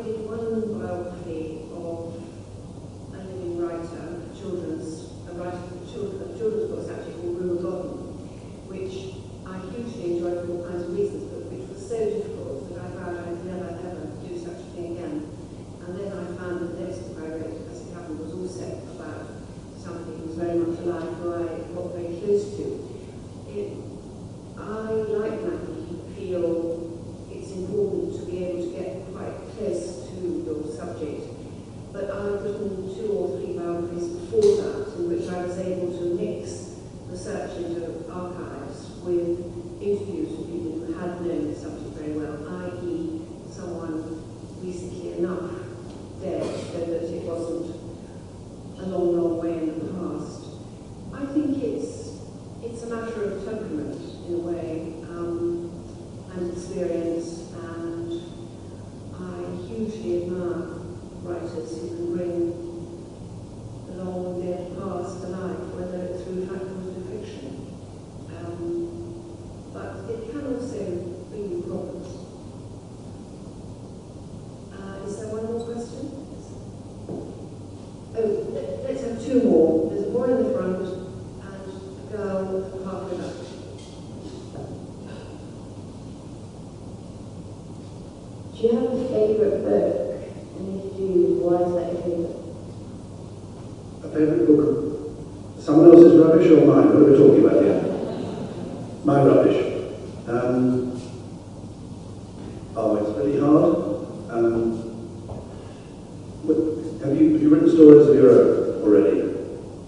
did one biography of a living writer, a writer for children's books actually called Room of Bottom, which I hugely enjoyed for all kinds of reasons, but which was so difficult that I found I'd never do such a thing again. And then I found the next book I wrote, as it happened, was also about somebody who was very much alive, who I got very close to. I, like Maggie, feel it's important to be able to get quite close to your subject. But I've written 2 or 3 biographies before that, in which I was able to mix research into archives with interviews with people who had known the subject very well, i.e. someone recently enough dead so that it wasn't a long, long way in the past. I think it's a matter of temperament in a way, and experience, and I hugely admire writers who can bring the long dead past to life, whether it's through fact or through fiction. But it can also bring you problems. Is there one more question? Oh, let's have 2 more. There's a boy in the front and a girl halfway back. Do you have a favourite book? And if you do, why is that your favourite? A favourite book? Someone else's rubbish or mine? What are we talking about here? My rubbish. It's pretty hard. Have you written stories of your own already?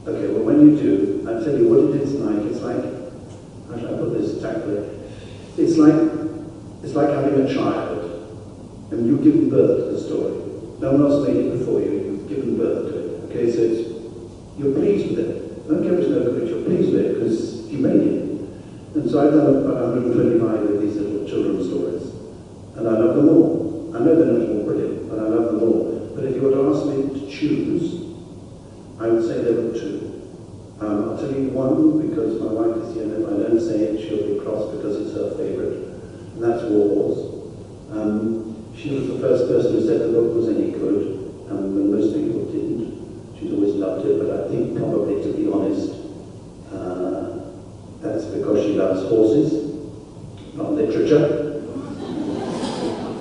Okay, well when you do, I'll tell you what it is like. It's like, how should I put this tactfully? It's like having a child, and you've given birth to the story. No one else made it before you, you've given birth to it. Okay, so you're pleased with it. Don't care if it's no good, you're pleased with it because you made it. And so I've done about 125 of these little children's stories, and I love them all. I know they're not all brilliant, but I love them all. But if you were to ask me to choose, I would say there were 2. I'll tell you one because my wife is here, and if I don't say it, she'll be cross because it's her favourite, and that's Wars. She was the first person who said the book was any good, and most people didn't. She's always loved it, but I think probably, to be honest, that's because she loves horses, not literature.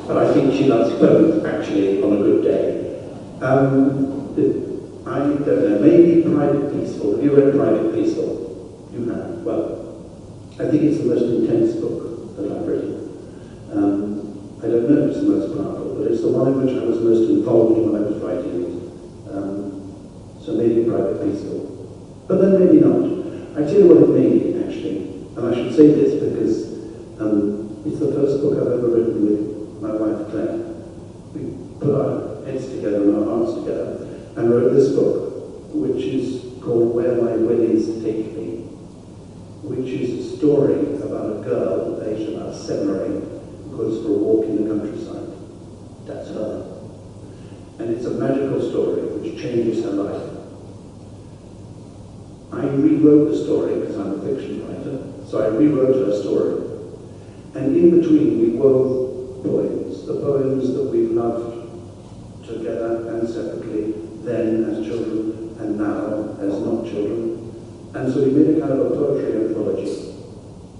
But I think she loves both, actually, on a good day. I I don't know, maybe Private Peaceful. Have you read Private Peaceful? You have. Well, I think it's the most intense book that I've written. I don't know if it's the most powerful, but it's the one in which I was most involved when I was writing it. So maybe Private Peaceful. But then maybe not. I tell you what it may be, actually. And I should say this because it's the first book I've ever written with my wife, Claire. We put our heads together and our hearts together and wrote this book, which is called Where My Willies Take Me, which is a story about a girl aged about 7 or 8 who goes for a walk in the countryside. That's her. And it's a magical story which changes her life. I rewrote the story because I'm a fiction writer, so I rewrote her story. And in between we wove poems, the poems that we've loved together and separately, then as children and now as not children. And so we made a kind of a poetry anthology.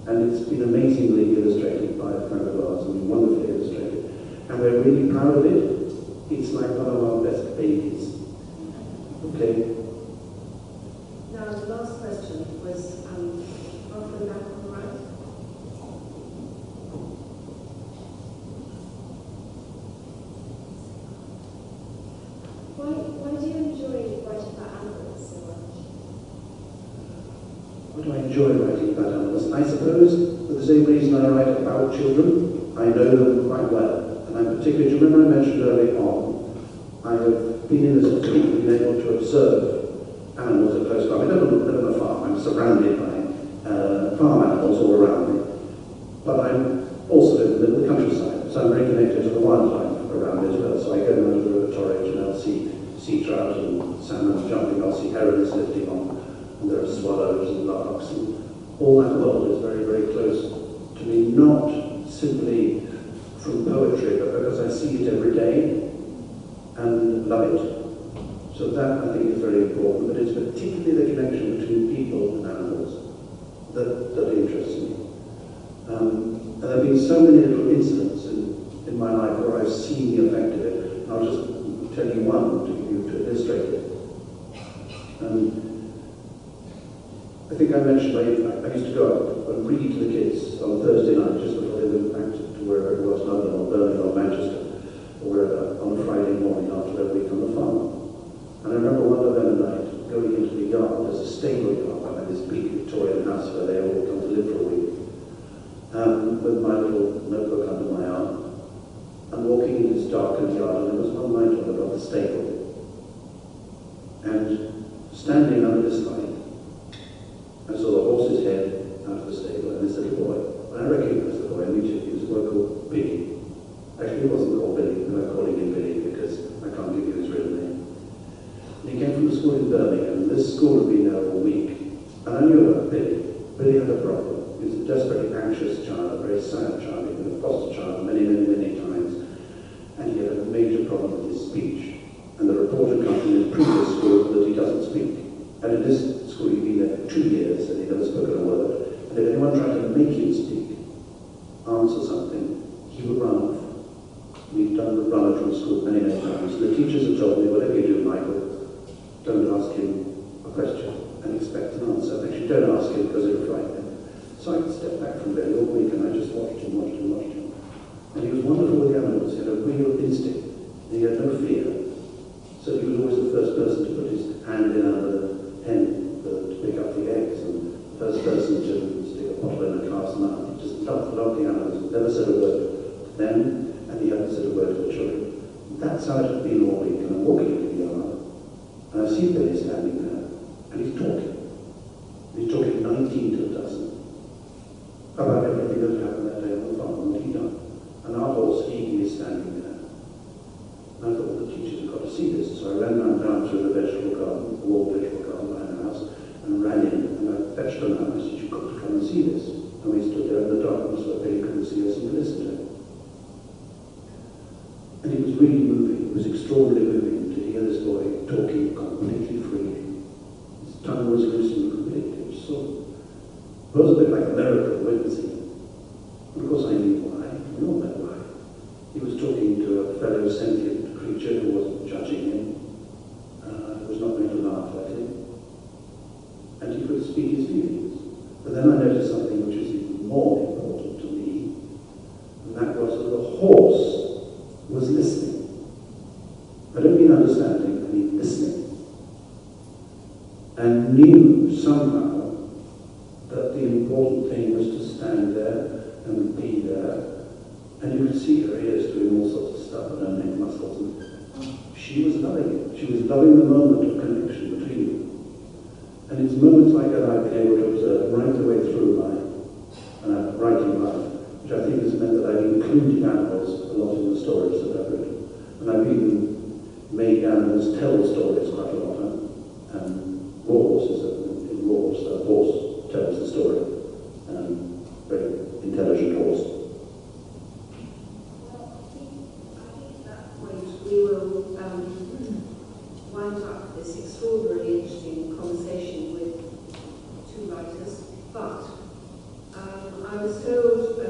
And it's been amazingly illustrated by a friend of ours, and wonderfully illustrated. And we're really proud of it. It's like one of our best babies. Okay? Now, the last question was after the back on the right. Why do you enjoy writing about animals so much? Why do I enjoy writing about animals? I suppose for the same reason I write about children. I know them quite well. And I'm particularly, do you remember I mentioned early on, I have been in this field, been able to observe animals at close farm. I don't live on a farm, I'm surrounded by farm animals all around me. But I'm also live in the middle of the countryside, so I'm very connected to the wildlife around me as well. So I go down to the river Torridge and I'll see sea trout and salmon jumping, I'll see herons lifting on, and there are swallows and larks, and all that world is very, very close to me, not simply from poetry, but because I see it every day and love it. So that, I think, is very important, but it's particularly the connection between people and animals that interests me. And there have been so many little incidents in my life where I've seen the effect of it. I'll just tell you one to illustrate it. I think I mentioned I used to go up and read to the kids on Thursday night, just before they went back to wherever it was, London or Birmingham or Manchester, or wherever, on a Friday morning after their week on the farm. And I remember one November night going into the yard. There's a stable yard behind this big Victorian house where they all come to live for a week. With my little notebook under my arm, and walking into this darkened yard, and there was one light on above the stable. And standing under this light, I saw the horse's head out of the stable, and this little boy. And I recognised the boy immediately. He was a boy called Billy. Actually, he wasn't called Billy, but I'm calling him Billy because I can't give you his real name. And he came from a school in Birmingham. This school had been there all week. And I knew about Billy. Billy had a problem. He was a desperately anxious child, a very sad child. He'd been a foster child many, many, many times. And he had a major problem with his speech. And the report had come from his previous school that he doesn't speak. And in this school he'd been there for 2 years and he'd never spoken a word. And if anyone tried to make him speak, answer something, he would run off. We've done the runner from school many, many times. The teachers have told me, whatever you do, Michael, don't ask him a question and expect an answer. Actually, don't ask him because it'll frighten him. So I stepped back from Billy all week and I just watched him. And he was wonderful with the animals. He had a real instinct. He had no fear. So he was always the first person to put his hand in under the hen to pick up the eggs, and the first person to stick a bottle in a calf's mouth. He just loved the animals. Never said a word to them, and he hadn't said a word to the children. That's how it had been all week. And I'm walking into the yard, and I see Billy standing there, and he's talking. He's talking 19 to a dozen about everything that had happened that day on the farm and what he'd done. And our horse, Iggy, is standing there. And I thought, well, the teachers have got to see this. So I ran down through the vegetable garden, the walled vegetable garden behind the house, and ran in, and I fetched them out. I said, you've got to come and see this. And we stood there in the darkness where Billy couldn't see us and listened to him. And it was really moving. It was extraordinarily moving to hear this boy talking completely freely. His tongue was loosened completely. It was a bit like a miracle witnessing it. And of course I knew why. We all know why. He was talking to a fellow sentient creature who wasn't judging him, who was not going to could speak his feelings. But then I noticed something which was even more important to me, and that was that the horse was listening. I don't mean understanding, I mean listening. And knew somehow that the important thing was to stand there and be there. And you could see her ears doing all sorts of stuff and her neck muscles. And she was loving it. She was loving the moment of connection between you. And it's moments like that I've been able to observe right the way through my writing life, which I think has meant that I've included animals a lot in the stories that I've written. And I've even made animals tell stories quite a lot. Wars is in Wars, a horse tells the story. Very intelligent horse. We will wind up this extraordinarily interesting conversation with two writers, but I was told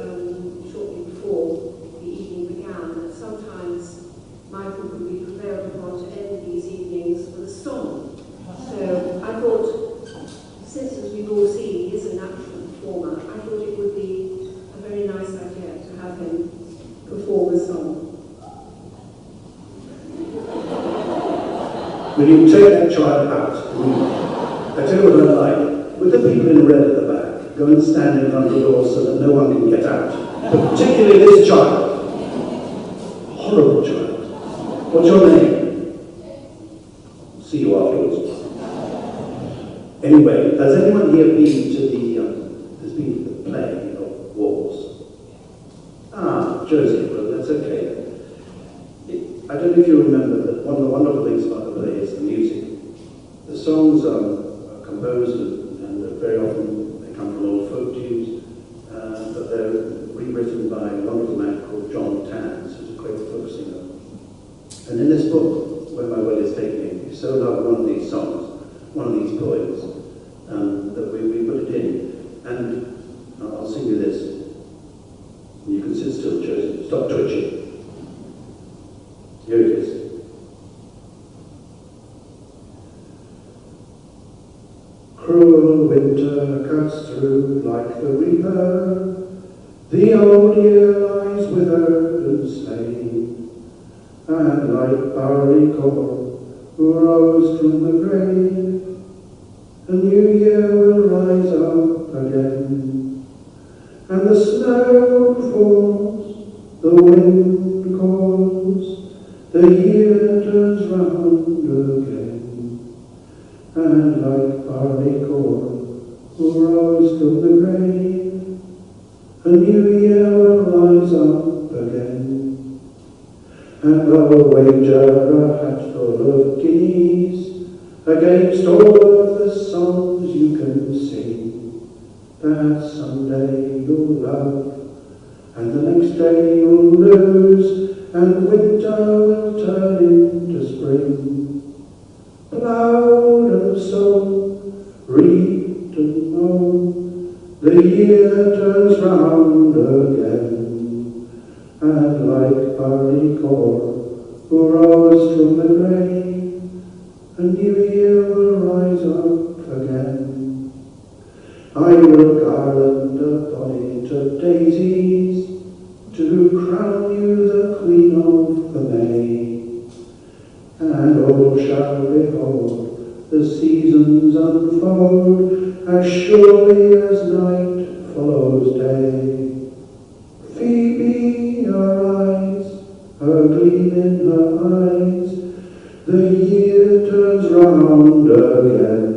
shortly before the evening began that sometimes Michael could be prevailed upon to end these evenings with a song. So I thought, since as we've all seen, he is a natural performer, I thought it would be a very nice idea to have him perform a song. Will you take that child out? I tell you what I like. With the people in red at the back, go and stand in front of the door so that no one can get out. Particularly this child. Horrible child. What's your name? See you afterwards. Anyway, has anyone here been to the play of Wars? Ah, Josie, well, that's okay. I don't know if you remember that one of the wonderful things about the play is the music. The songs are composed and very often they come from old folk tunes, but they're rewritten by a wonderful man called John Tans, who's a great folk singer. And in this book, Where My Will Is Taking Me, we so love one of these songs, one of these poems, that we put it in. And I'll sing you this. You can sit still, Josie. Stop twitching. Here it is. Cruel winter cuts through like the reaper, the old year lies withered and slain, and like barley corn who rose from the grave, a new year will rise up again, and the snow falls, the wind calls, the year turns round again, and like barley corn who rose from the grave, a new year will rise up again. And I'll wager a hatful of guineas against all of the songs you can sing, that someday you'll love, and the next day you'll lose, and winter will turn into spring. Loud and song, reaped and mown, the year turns round again, and like barley corn who rose from the grave, a new year will rise up again. I will garland a bonnet of daisies to crown you the Queen of the May, and all shall behold the seasons unfold as surely as night follows day. Phoebe, arise, a gleam in her eyes, the year turns round again,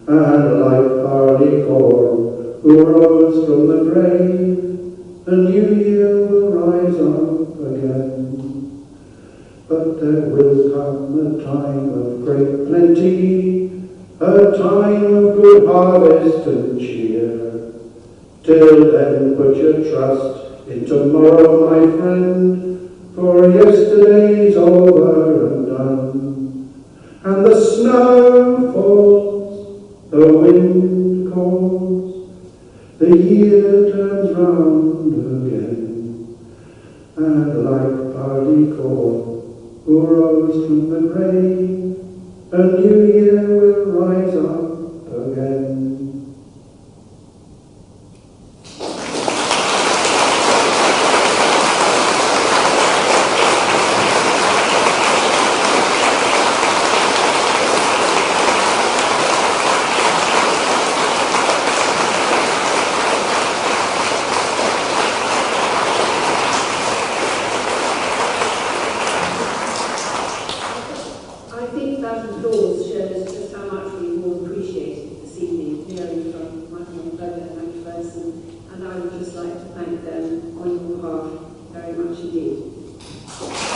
and like barley corn who rose from the grave, a new year will rise up again. But there will come a time of great plenty, a time of good harvest and cheer. Till then put your trust in tomorrow, my friend, for yesterday's over and done. And the snow falls, the wind calls, the year turns round again, and like barley corn who rose from the grave, a new year will rise up again. much indeed.